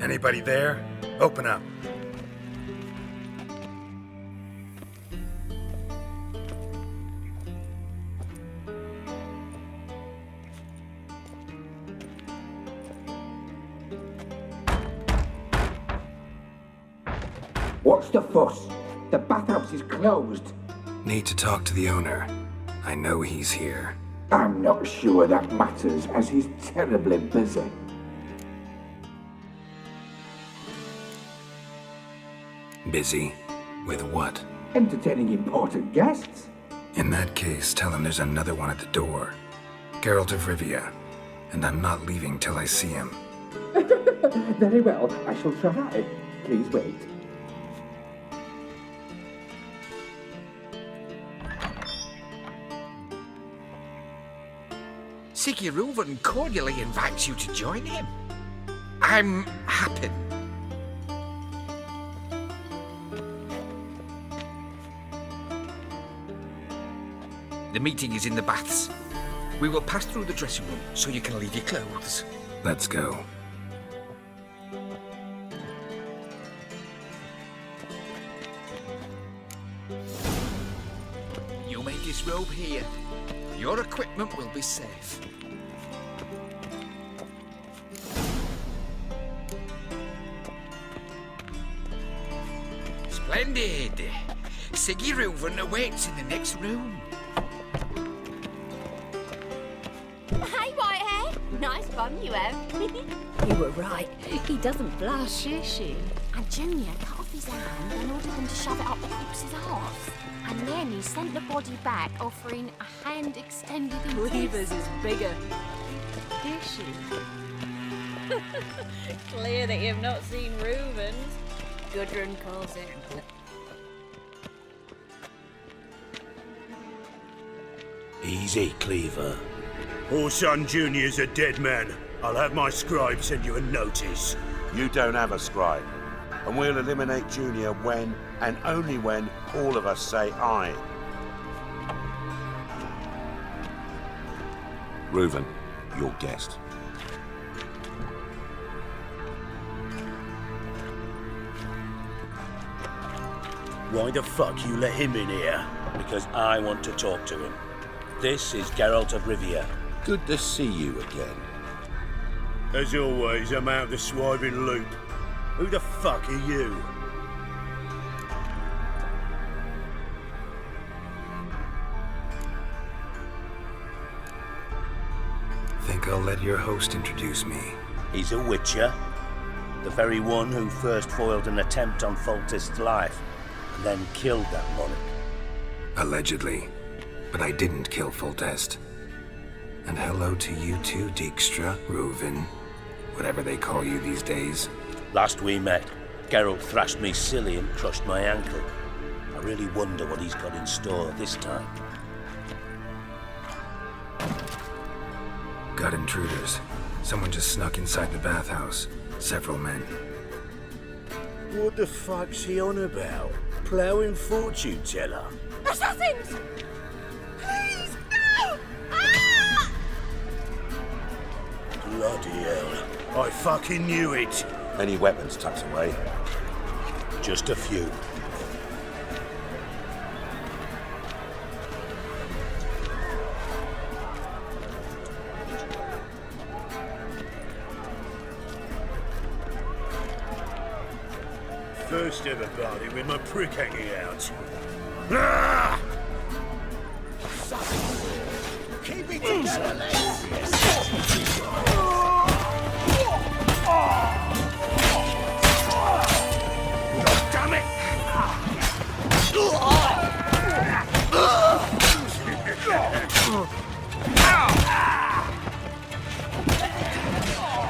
Anybody there? Open up. What's the fuss? The bathhouse is closed. Need to talk to the owner. I know he's here. I'm not sure that matters, as he's terribly busy. Busy? With what? entertaining important guests. In that case, tell him there's another one at the door. Geralt of Rivia. And I'm not leaving till I see him. Very well, I shall try. Please wait. Siggy Reuven cordially invites you to join him. I'm happy. The meeting is in the baths. We will pass through the dressing room so you can leave your clothes. Let's go. You may disrobe here. Your equipment will be safe. Splendid! Siggy Reuven awaits in the next room. Hey, Whitehair! Nice bum you have. You were right. He doesn't blush, is she? And Junior cut off his hand and ordered them to shove it up the corpse's arse. And then he sent the body back, offering a hand extended in Cleaver's is bigger. Is she? Clear that you've not seen Reuven's. Gudrun calls it. Easy, Cleaver. Orson Jr.'s a dead man. I'll have my scribe send you a notice. You don't have a scribe. And we'll eliminate Junior when, and only when, all of us say aye. Reuven, your guest. Why the fuck you let him in here? Because I want to talk to him. This is Geralt of Rivia. Good to see you again. As always, I'm out the swiving loop. Who the fuck are you? Think I'll let your host introduce me. He's a witcher. The very one who first foiled an attempt on Foltest's life, and then killed that monarch. Allegedly. But I didn't kill Foltest. And hello to you too, Dijkstra, Reuven, whatever they call you these days. Last we met, Geralt thrashed me silly and crushed my ankle. I really wonder what he's got in store this time. Got intruders. Someone just snuck inside the bathhouse. Several men. What the fuck's he on about? Ploughing fortune teller? Assassins! Please, no! Ah! Bloody hell. I fucking knew it. Any weapons tucked away? Just a few. First ever party with my prick hanging out. Ah! Keep it together, lads! Damn it!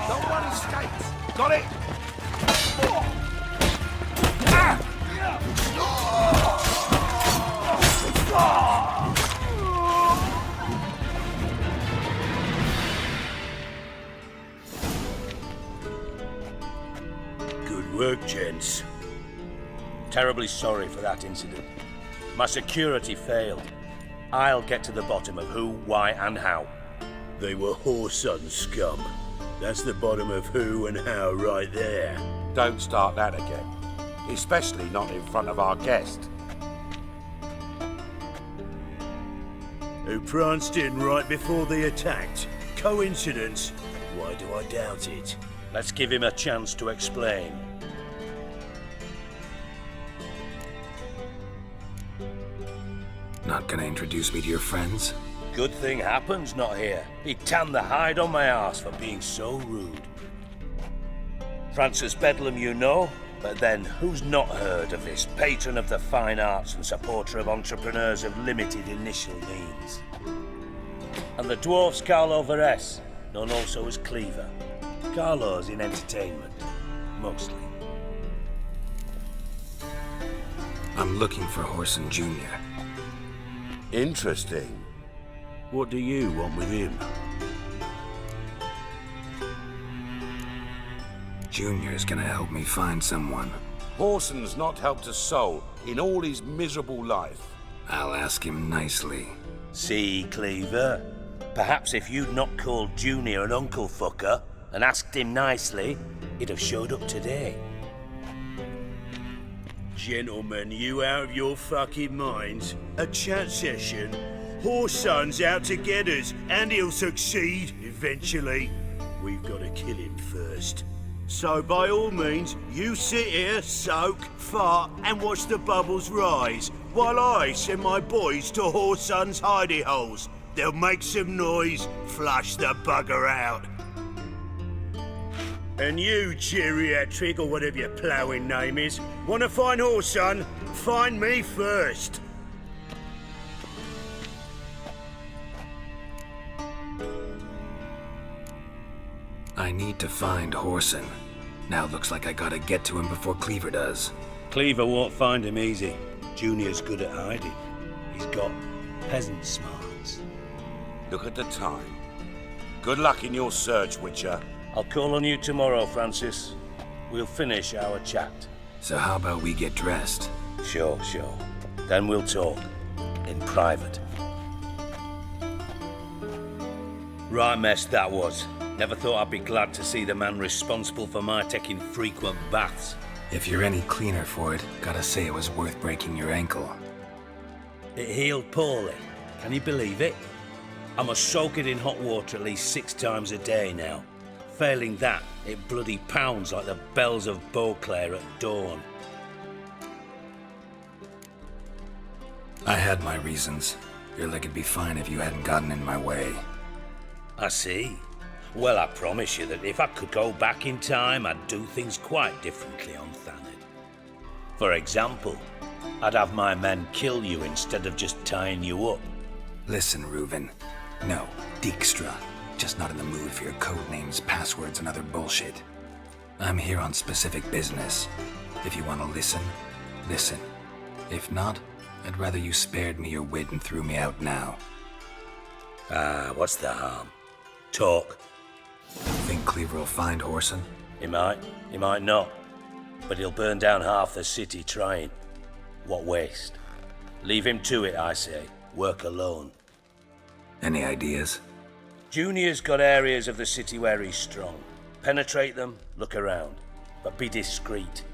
No one escapes. Got it? Good work, gents. Terribly sorry for that incident. My security failed. I'll get to the bottom of who, why, and how. They were whoreson scum. That's the bottom of who and how right there. Don't start that again. Especially not in front of our guest. Who pranced in right before they attacked. Coincidence? Why do I doubt it? Let's give him a chance to explain. Not gonna introduce me to your friends? Good thing Happen's not here. He tanned the hide on my arse for being so rude. Francis Bedlam, you know, But then, who's not heard of this patron of the fine arts and supporter of entrepreneurs of limited initial means? And the dwarf's Carlo Varese, known also as Cleaver. Carlo's in entertainment, mostly. I'm looking for Horson Jr. Interesting. What do you want with him? Junior's gonna help me find someone. Horson's not helped a soul in all his miserable life. I'll ask him nicely. See, Cleaver? Perhaps if you'd not called Junior an uncle fucker and asked him nicely, he'd have showed up today. Gentlemen, you out of your fucking minds? A chat session? Horson's out to get us, and he'll succeed eventually. We've got to kill him first. So by all means, you sit here, soak, fart, and watch the bubbles rise, while I send my boys to Horson's hidey holes. They'll make some noise, flush the bugger out. And you, geriatric, or whatever your ploughing name is, want to find Horson? Find me first. I need to find Horson. Now looks like I gotta get to him before Cleaver does. Cleaver won't find him easy. Junior's good at hiding. He's got peasant smarts. Look at the time. Good luck in your search, Witcher. I'll call on you tomorrow, Francis. We'll finish our chat. So how about we get dressed? Sure. Then we'll talk. In private. Right mess that was. Never thought I'd be glad to see the man responsible for my taking frequent baths. If you're any cleaner for it, gotta say it was worth breaking your ankle. It healed poorly. Can you believe it? I must soak it in hot water at least 6 times a day now. Failing that, it bloody pounds like the bells of Beauclair at dawn. I had my reasons. Your leg would be fine if you hadn't gotten in my way. I see. Well, I promise you that if I could go back in time, I'd do things quite differently on Thanedd. For example, I'd have my men kill you instead of just tying you up. Listen, Reuven. No, Dijkstra. Just not in the mood for your code names, passwords, and other bullshit. I'm here on specific business. If you want to listen, listen. If not, I'd rather you spared me your wit and threw me out now. What's the harm? Talk. Think Cleaver will find Horson? He might not. But he'll burn down half the city trying. What waste? Leave him to it, I say. Work alone. Any ideas? Junior's got areas of the city where he's strong. Penetrate them, look around. But be discreet.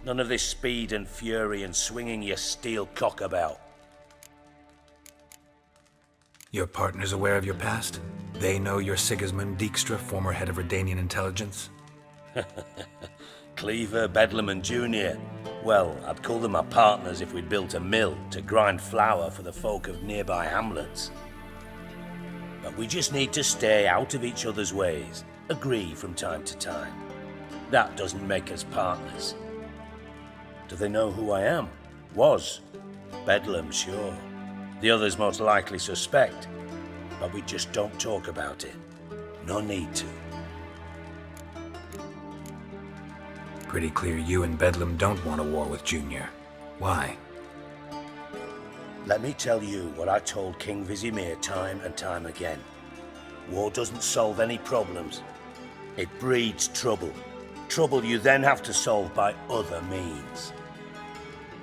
None of this speed and fury and swinging your steel cock about. Your partner's aware of your past? They know you're Sigismund Dijkstra, former head of Redanian intelligence? Cleaver, Bedlam and Junior. Well, I'd call them my partners if we'd built a mill to grind flour for the folk of nearby hamlets. But we just need to stay out of each other's ways, agree from time to time. That doesn't make us partners. Do they know who I am? Was. Bedlam, sure. The others most likely suspect. But we just don't talk about it. No need to. Pretty clear you and Bedlam don't want a war with Junior. Why? Let me tell you what I told King Vizimir time and time again. War doesn't solve any problems. It breeds trouble. Trouble you then have to solve by other means.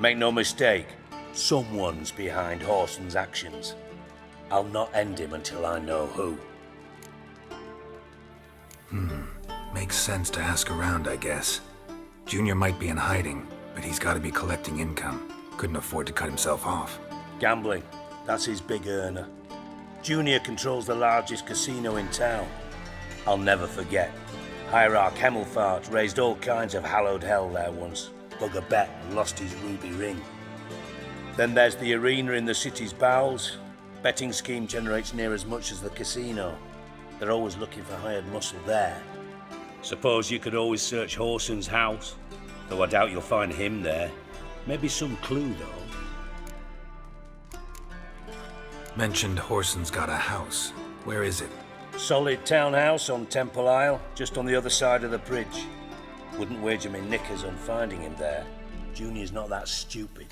Make no mistake, someone's behind Horson's actions. I'll not end him until I know who. Makes sense to ask around, I guess. Junior might be in hiding, but he's got to be collecting income. Couldn't afford to cut himself off. Gambling, that's his big earner. Junior controls the largest casino in town. I'll never forget. Hierarch Hemmelfart raised all kinds of hallowed hell there once. Dug a bet and lost his ruby ring. Then there's the arena in the city's bowels. Betting scheme generates near as much as the casino. They're always looking for hired muscle there. Suppose you could always search Horson's house. Though I doubt you'll find him there. Maybe some clue, though. Mentioned Horson's got a house. Where is it? Solid townhouse on Temple Isle, just on the other side of the bridge. Wouldn't wager me knickers on finding him there. Junior's not that stupid.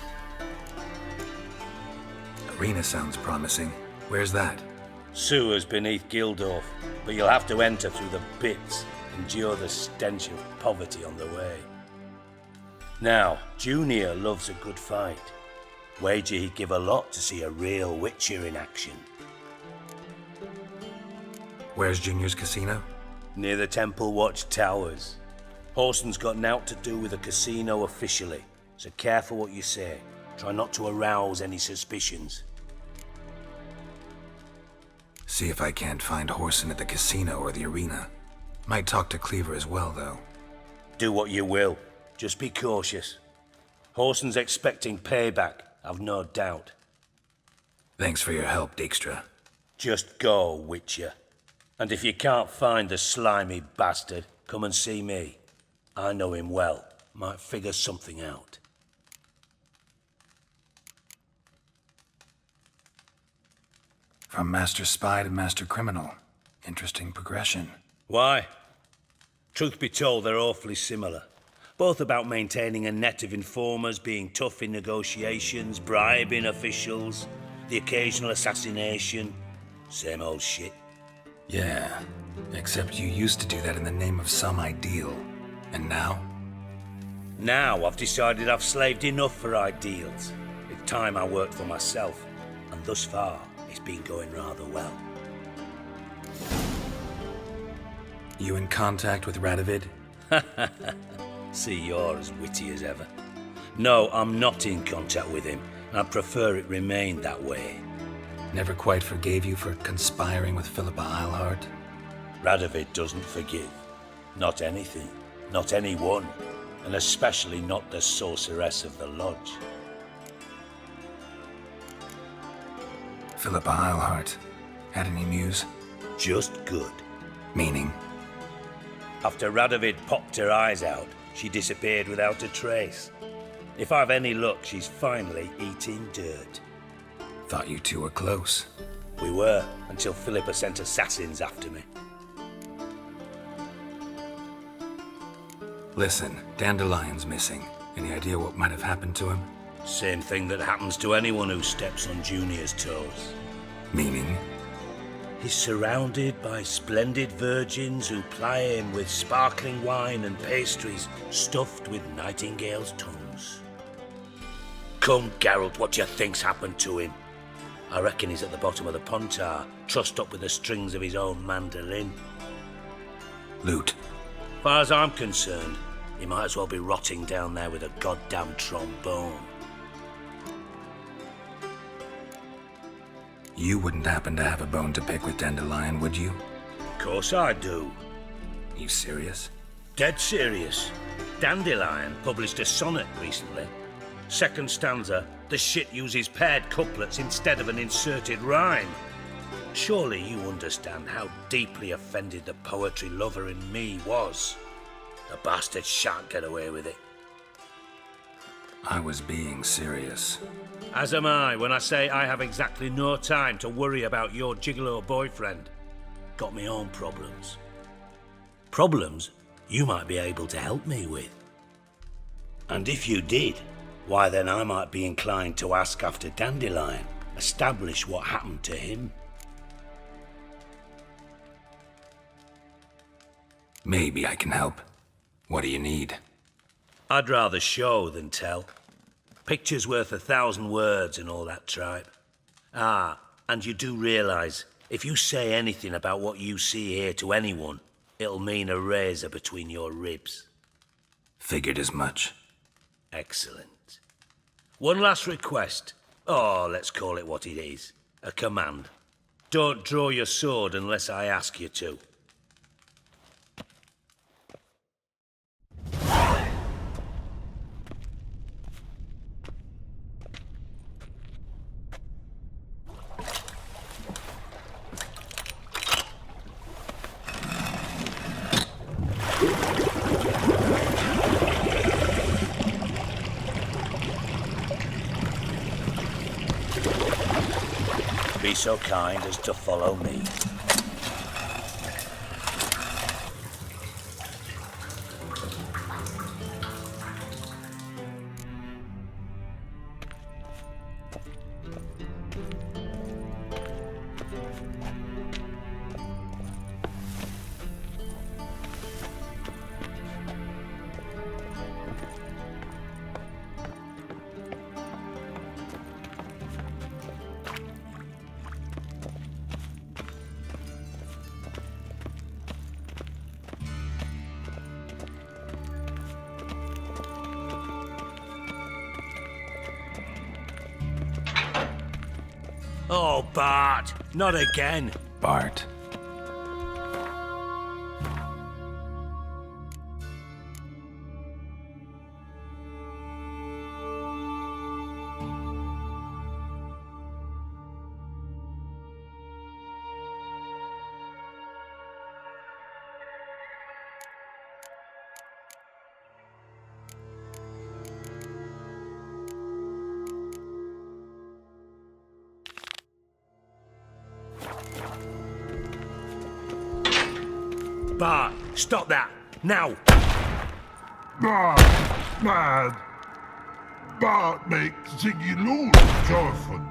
Arena sounds promising. Where's that? Sewers beneath Gildorf, but you'll have to enter through the pits, endure the stench of poverty on the way. Now, Junior loves a good fight. Wager he'd give a lot to see a real Witcher in action. Where's Junior's casino? Near the Temple Watch Towers. Horson's got nought to do with the casino officially, so careful what you say. Try not to arouse any suspicions. See if I can't find Horson at the casino or the arena. Might talk to Cleaver as well, though. Do what you will. Just be cautious. Horson's expecting payback, I've no doubt. Thanks for your help, Dijkstra. Just go, Witcher. And if you can't find the slimy bastard, come and see me. I know him well. Might figure something out. From Master Spy to Master Criminal. Interesting progression. Why? Truth be told, they're awfully similar. Both about maintaining a net of informers, being tough in negotiations, bribing officials, the occasional assassination. Same old shit. Yeah, except you used to do that in the name of some ideal. And now? Now I've decided I've slaved enough for ideals. It's time I worked for myself. And thus far, it's been going rather well. You in contact with Radovid? See, you're as witty as ever. No, I'm not in contact with him. I'd prefer it remained that way. Never quite forgave you for conspiring with Philippa Eilhart? Radovid doesn't forgive. Not anything. Not anyone. And especially not the sorceress of the lodge. Philippa Eilhart. Had any news? Just good. Meaning? After Radovid popped her eyes out, she disappeared without a trace. If I've any luck, she's finally eating dirt. Thought you two were close. We were, until Philippa sent assassins after me. Listen, Dandelion's missing. Any idea what might have happened to him? Same thing that happens to anyone who steps on Junior's toes. Meaning? He's surrounded by splendid virgins who ply him with sparkling wine and pastries stuffed with nightingales' tongues. Come, Geralt, what do you think's happened to him? I reckon he's at the bottom of the Pontar, trussed up with the strings of his own mandolin. Loot. Far as I'm concerned, he might as well be rotting down there with a goddamn trombone. You wouldn't happen to have a bone to pick with Dandelion, would you? Of course I do. You serious? Dead serious. Dandelion published a sonnet recently. Second stanza, the shit uses paired couplets instead of an inserted rhyme. Surely you understand how deeply offended the poetry lover in me was. The bastard shan't get away with it. I was being serious. As am I when I say I have exactly no time to worry about your gigolo boyfriend. Got me own problems. Problems you might be able to help me with. And if you did, why then I might be inclined to ask after Dandelion, establish what happened to him. Maybe I can help. What do you need? I'd rather show than tell. Picture's worth 1,000 words and all that tripe. Ah, and you do realise, if you say anything about what you see here to anyone, it'll mean a razor between your ribs. Figured as much. Excellent. One last request. Oh, let's call it what it is. A command. Don't draw your sword unless I ask you to. be so kind as to follow me? Oh, Bart, not again. Bart. Bart, stop that, now! Bart, mad. Bart makes Ziggy lose, Jorfun.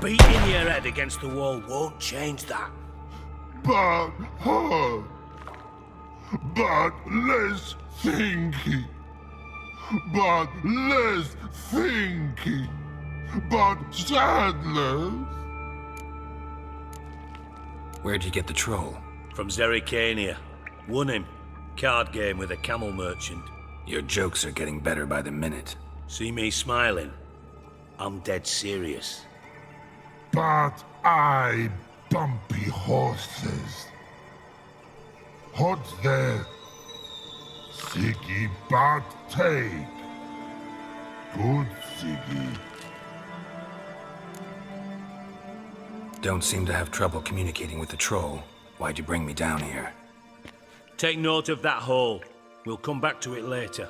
Beating your head against the wall won't change that. Bart hard. Bart less thinky. Bart less thinky. Bart sadless. Where'd you get the troll? From Zerrikania. Won him. Card game with a camel merchant. Your jokes are getting better by the minute. See me smiling? I'm dead serious. But I bumpy horses. Hot there. Ziggy Bart take. Good Ziggy. Don't seem to have trouble communicating with the troll. Why'd you bring me down here? Take note of that hole. We'll come back to it later.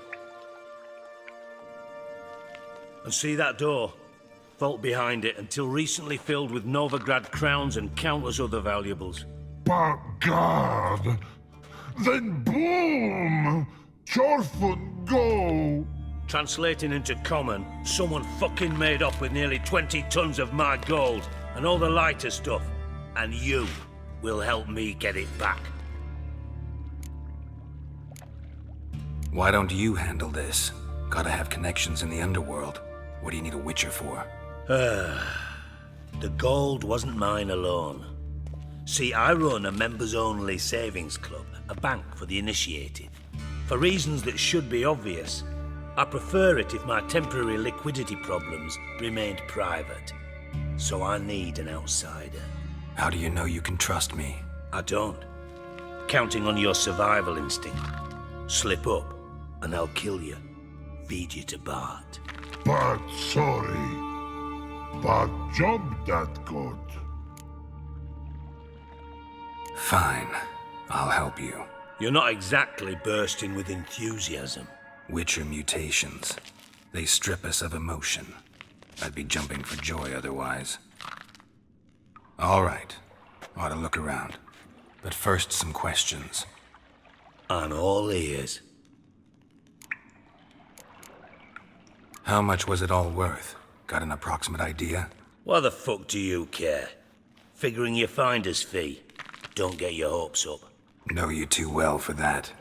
And see that door? Vault behind it, until recently filled with Novigrad crowns and countless other valuables. But God! Then boom! Jorfun go! Translating into common, someone fucking made off with nearly 20 tons of my gold and all the lighter stuff. And you will help me get it back. Why don't you handle this? Gotta have connections in the underworld. What do you need a Witcher for? The gold wasn't mine alone. See, I run a members-only savings club, a bank for the initiated. For reasons that should be obvious, I prefer it if my temporary liquidity problems remained private. So I need an outsider. How do you know you can trust me? I don't. Counting on your survival instinct. Slip up, and I'll kill you. Feed you to Bart. But sorry. But job that good. Fine. I'll help you. You're not exactly bursting with enthusiasm. Witcher mutations. They strip us of emotion. I'd be jumping for joy otherwise. All right. Ought to look around. But first, some questions. I'm all ears. How much was it all worth? Got an approximate idea? Why the fuck do you care? Figuring your finder's fee. Don't get your hopes up. Know you too well for that.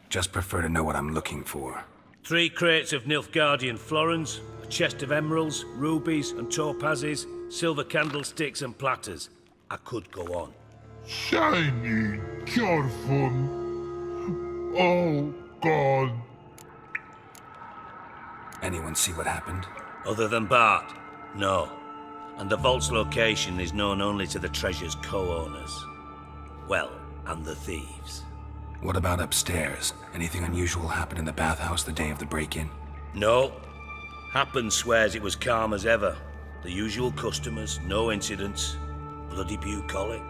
Just prefer to know what I'm looking for. 3 crates of Nilfgaardian florins, a chest of emeralds, rubies and topazes, silver candlesticks and platters. I could go on. Shiny Jorfun. Oh, God. Anyone see what happened? Other than Bart? No. And the vault's location is known only to the treasure's co-owners. Well, and the thieves. What about upstairs? Anything unusual happen in the bathhouse the day of the break-in? No. Happen swears it was calm as ever. The usual customers, no incidents. Bloody bucolic.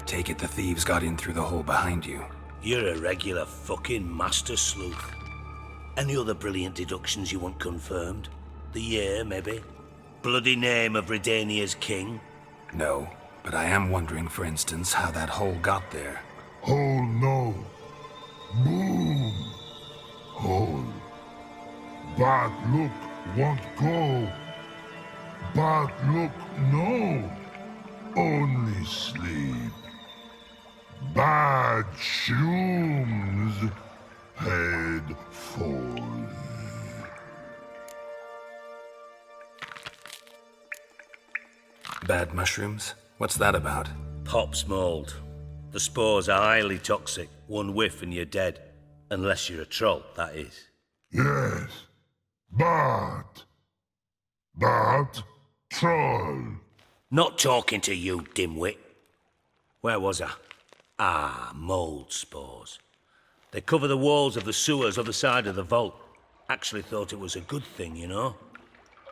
Take it the thieves got in through the hole behind you. You're a regular fucking master sleuth. Any other brilliant deductions you want confirmed? The year, maybe? bloody name of Redania's king? No, but I am wondering, for instance, how that hole got there. Hole no. Boom. Hole. Bad look won't go. Bad look no. Only sleep. Bad shrooms. Head falls. Bad mushrooms? What's that about? Pop's mold. The spores are highly toxic. One whiff and you're dead. Unless you're a troll, that is. Yes. Bad. Bad troll. Not talking to you, dimwit. Where was I? Ah, mold spores. They cover the walls of the sewers other side of the vault. Actually thought it was a good thing, you know?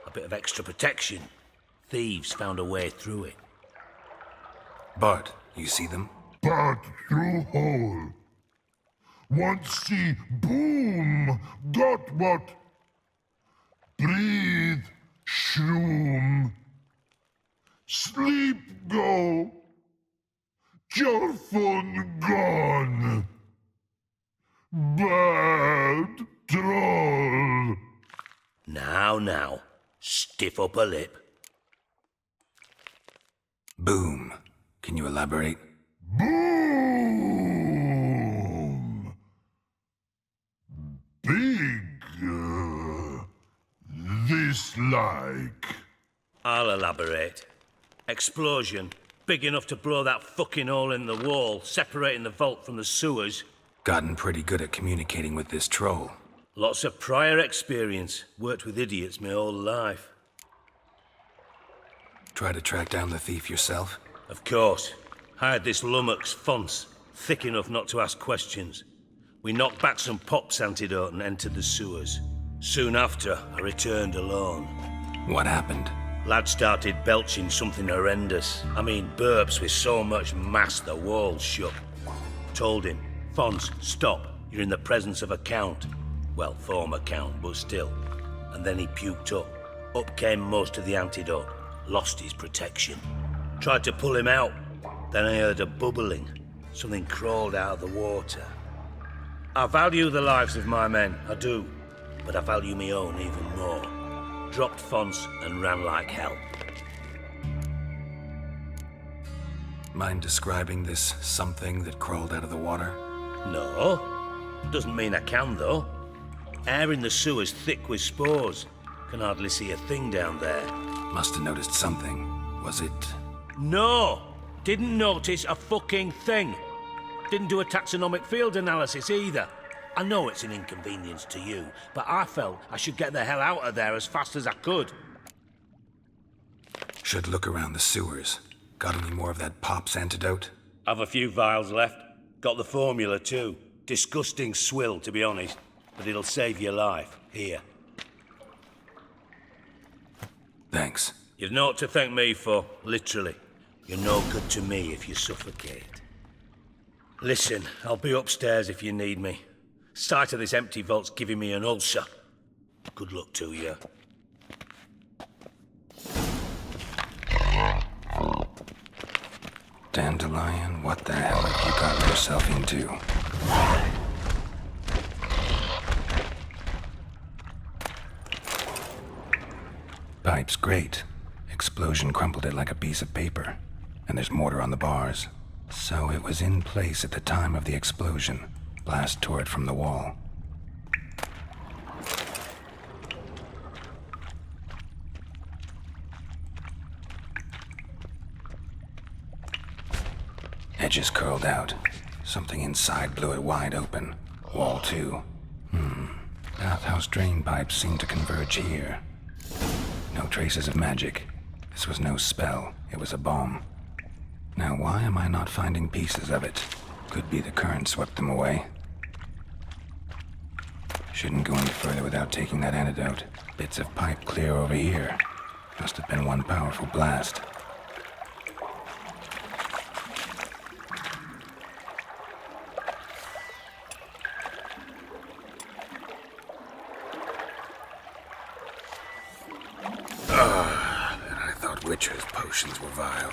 A bit of extra protection. Thieves found a way through it. Bart, you see them? Bad through hole. Want see boom. Got what? Breathe. Shroom. Sleep go. Your phone gone. Bad troll. Now. Stiff up a lip. Boom. Can you elaborate? Boom. Big. This like. I'll elaborate. Explosion. Big enough to blow that fucking hole in the wall, separating the vault from the sewers. Gotten pretty good at communicating with this troll. Lots of prior experience. Worked with idiots my whole life. Try to track down the thief yourself? Of course. Hired this lummox, Fonce, thick enough not to ask questions. We knocked back some Pop's antidote and entered the sewers. Soon after, I returned alone. What happened? Lad started belching something horrendous. I mean, burps with so much mass the walls shook. Told him, Fonce, stop. You're in the presence of a count. Well, former count, but still. And then he puked up. Up came most of the antidote. Lost his protection. Tried to pull him out. Then I heard a bubbling. Something crawled out of the water. I value the lives of my men, I do. But I value my own even more. Dropped Fonce and ran like hell. Mind describing this something that crawled out of the water? No. Doesn't mean I can, though. Air in the sewer's thick with spores. Can hardly see a thing down there. Must have noticed something. Was it... No! Didn't notice a fucking thing. Didn't do a taxonomic field analysis either. I know it's an inconvenience to you, but I felt I should get the hell out of there as fast as I could. Should look around the sewers. Got any more of that Pop's antidote? Have a few vials left. Got the formula too. Disgusting swill, to be honest. But it'll save your life. Here. Thanks. You've naught to thank me for, literally. You're no good to me if you suffocate. Listen, I'll be upstairs if you need me. Sight of this empty vault's giving me an ulcer. Good luck to you. Dandelion, what the hell have you got yourself into? Pipe's great. Explosion crumpled it like a piece of paper. And there's mortar on the bars. So it was in place at the time of the explosion. Blast tore it from the wall. Edges curled out. Something inside blew it wide open. Wall too. Bathhouse drain pipes seem to converge here. No traces of magic. This was no spell. It was a bomb. Now why am I not finding pieces of it? Could be the current swept them away. Shouldn't go any further without taking that antidote. Bits of pipe clear over here. Must have been one powerful blast. Witcher's potions were vile.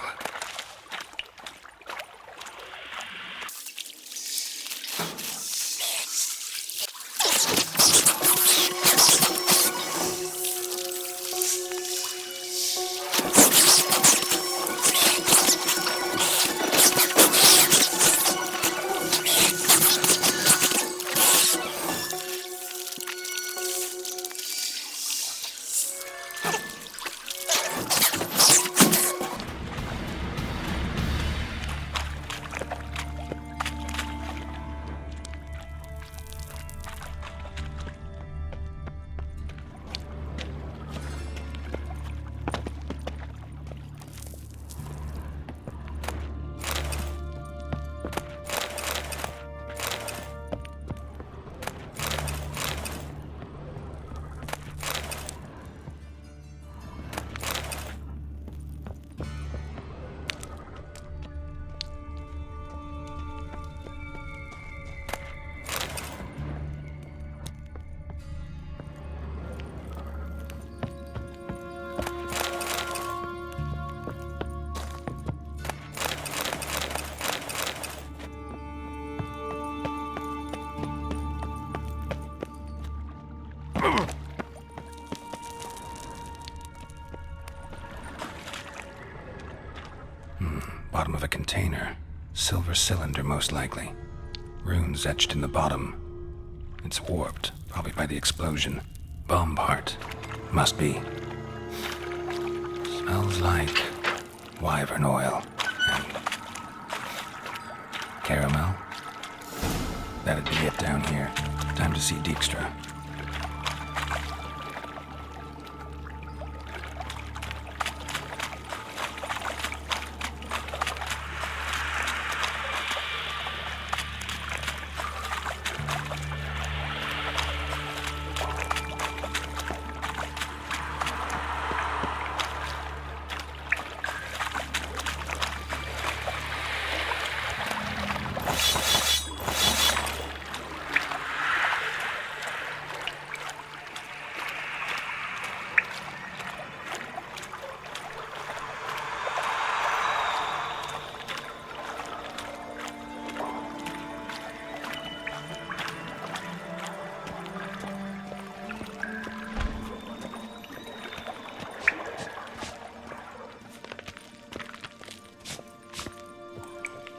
Bottom of a container. Silver cylinder, most likely. Runes etched in the bottom. It's warped, probably by the explosion. Bomb part. Must be. Smells like wyvern oil and caramel. That'd be it down here. Time to see Dijkstra.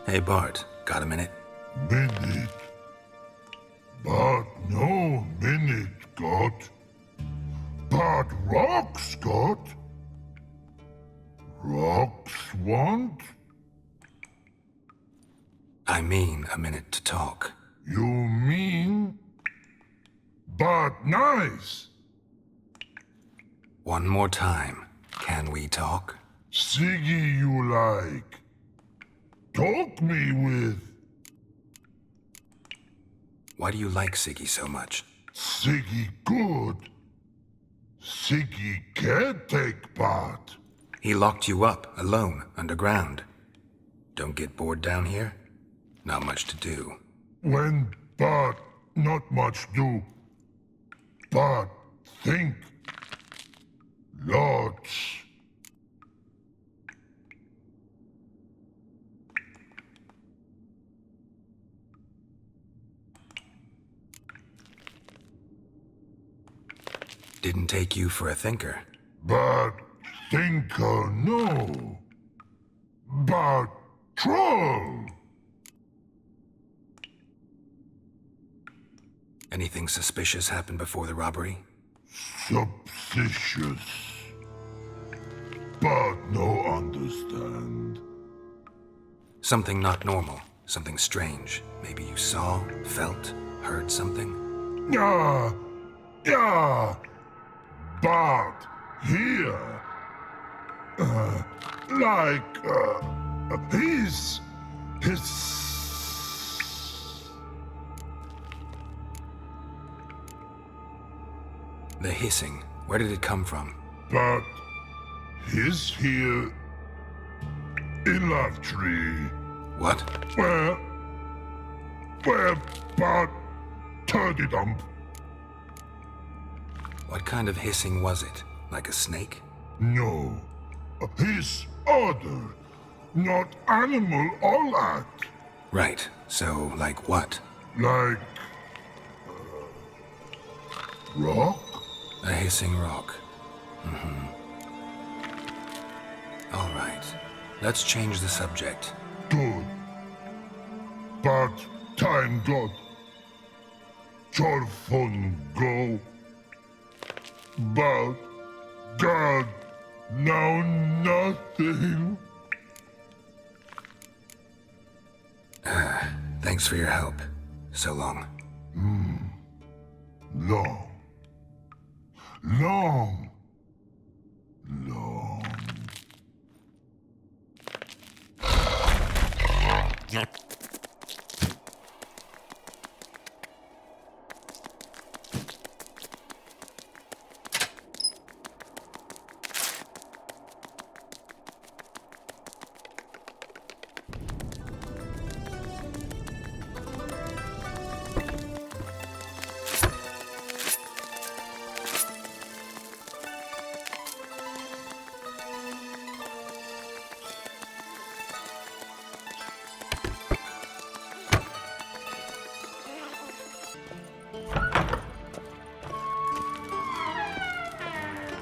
Hey, Bart, got a minute? Minute. But no minute got. But rocks got. Rocks want? I mean a minute to talk. You mean? But nice. One more time. Can we talk? Siggy you like. Talk me with. Why do you like Siggy so much? Siggy good. Siggy can't take part. He locked you up, alone, underground. Don't get bored down here? Not much to do. When but not much do. But think. Lots. Didn't take you for a thinker. But thinker no. But troll. Anything suspicious happened before the robbery? Suspicious. But no understand. Something not normal. Something strange. Maybe you saw, felt, heard something? Yeah. But here, his. The hissing, where did it come from? But his here in Love Tree. What? Where but turdy dump. What kind of hissing was it? Like a snake? No, His order, not animal or that. Right, so like what? Like... rock? A hissing rock. All right, let's change the subject. Good. But time God. Jorfon go. But God, now nothing. Thanks for your help. So long. Long. Long.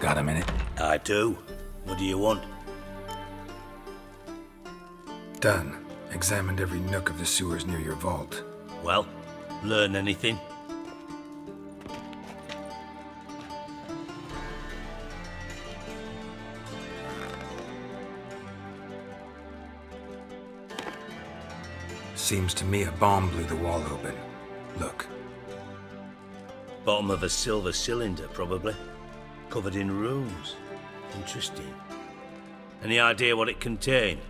Got a minute? I do. What do you want? Done. Examined every nook of the sewers near your vault. Well, learn anything? Seems to me a bomb blew the wall open. Look. Bottom of a silver cylinder, probably. Covered in runes. Interesting. Any idea what it contained?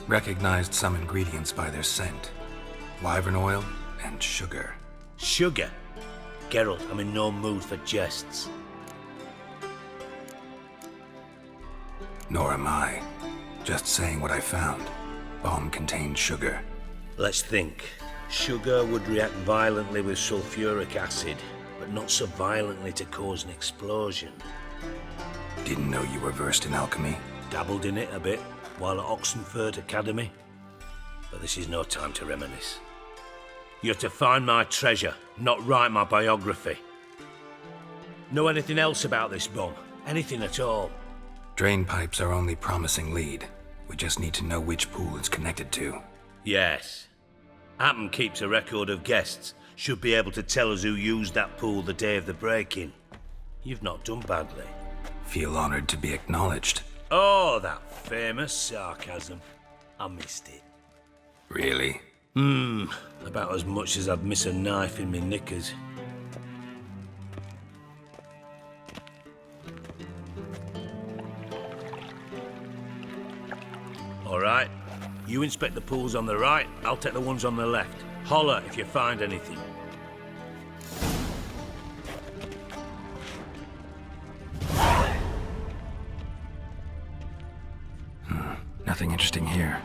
Recognized some ingredients by their scent. Wyvern oil and sugar. Sugar? Geralt, I'm in no mood for jests. Nor am I. Just saying what I found. Bomb contained sugar. Let's think. Sugar would react violently with sulfuric acid, but not so violently to cause an explosion. Didn't know you were versed in alchemy. Dabbled in it a bit while at Oxenford Academy. But this is no time to reminisce. You're to find my treasure, not write my biography. Know anything else about this bomb? Anything at all? Drain pipes are only promising lead. We just need to know which pool it's connected to. Yes. Appen keeps a record of guests. Should be able to tell us who used that pool the day of the break-in. You've not done badly. Feel honored to be acknowledged. Oh, that famous sarcasm. I missed it. Really? About as much as I'd miss a knife in me knickers. All right. You inspect the pools on the right, I'll take the ones on the left. Holler if you find anything. Nothing interesting here.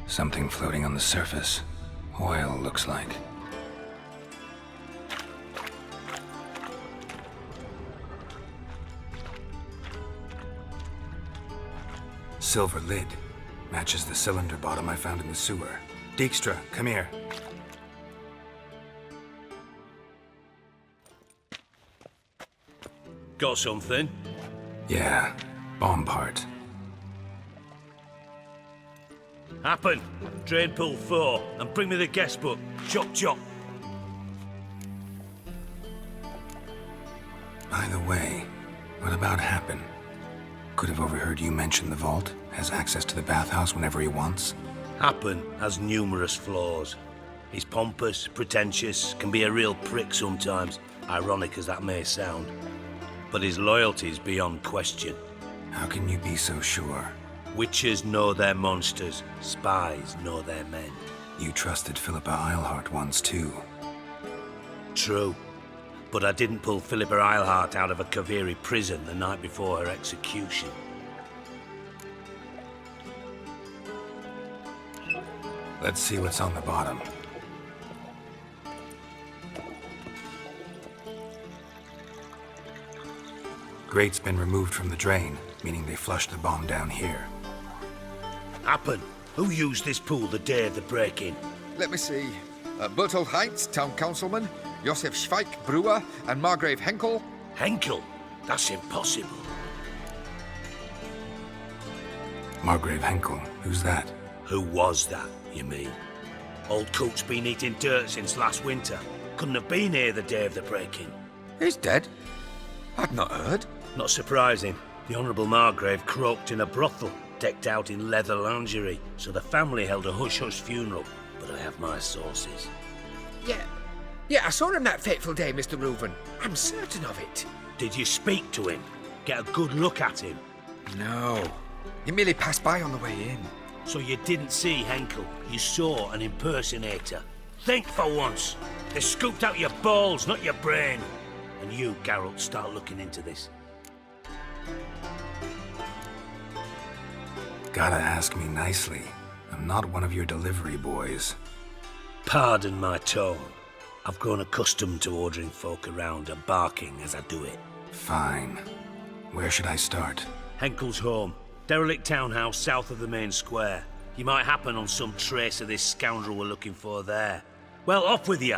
Something floating on the surface. Oil, looks like. Silver lid. Matches the cylinder bottom I found in the sewer. Dijkstra, come here. Got something? Yeah, bomb part. Happen. Drain pool 4, and bring me the guest book. Chop chop. By the way, what about Happen? Could have overheard you mention the vault. Has access to the bathhouse whenever he wants. Happen has numerous flaws. He's pompous, pretentious, can be a real prick sometimes, ironic as that may sound. But his loyalty's beyond question. How can you be so sure? Witches know their monsters, spies know their men. You trusted Philippa Eilhart once too. True. But I didn't pull Philippa Eilhart out of a Kaviri prison the night before her execution. Let's see what's on the bottom. Grate's been removed from the drain, meaning they flushed the bomb down here. Happen. Who used this pool the day of the break-in? Let me see. Bertolt Heitz, town councilman, Josef Schweik, brewer, and Margrave Henkel. Henkel? That's impossible. Margrave Henkel? Who's that? Who was that, you mean? Old coot's been eating dirt since last winter. Couldn't have been here the day of the break-in. He's dead? I'd not heard. Not surprising. The Honourable Margrave croaked in a brothel, decked out in leather lingerie, so the family held a hush-hush funeral. But I have my sources. Yeah, I saw him that fateful day, Mr. Reuven. I'm certain of it. Did you speak to him? Get a good look at him? No. He merely passed by on the way in. So you didn't see Henkel? You saw an impersonator? Think for once. They scooped out your balls, not your brain. And you, Geralt, start looking into this. Gotta ask me nicely. I'm not one of your delivery boys. Pardon my tone. I've grown accustomed to ordering folk around and barking as I do it. Fine. Where should I start? Henkel's home. Derelict townhouse south of the main square. You might happen on some trace of this scoundrel we're looking for there. Well, off with you!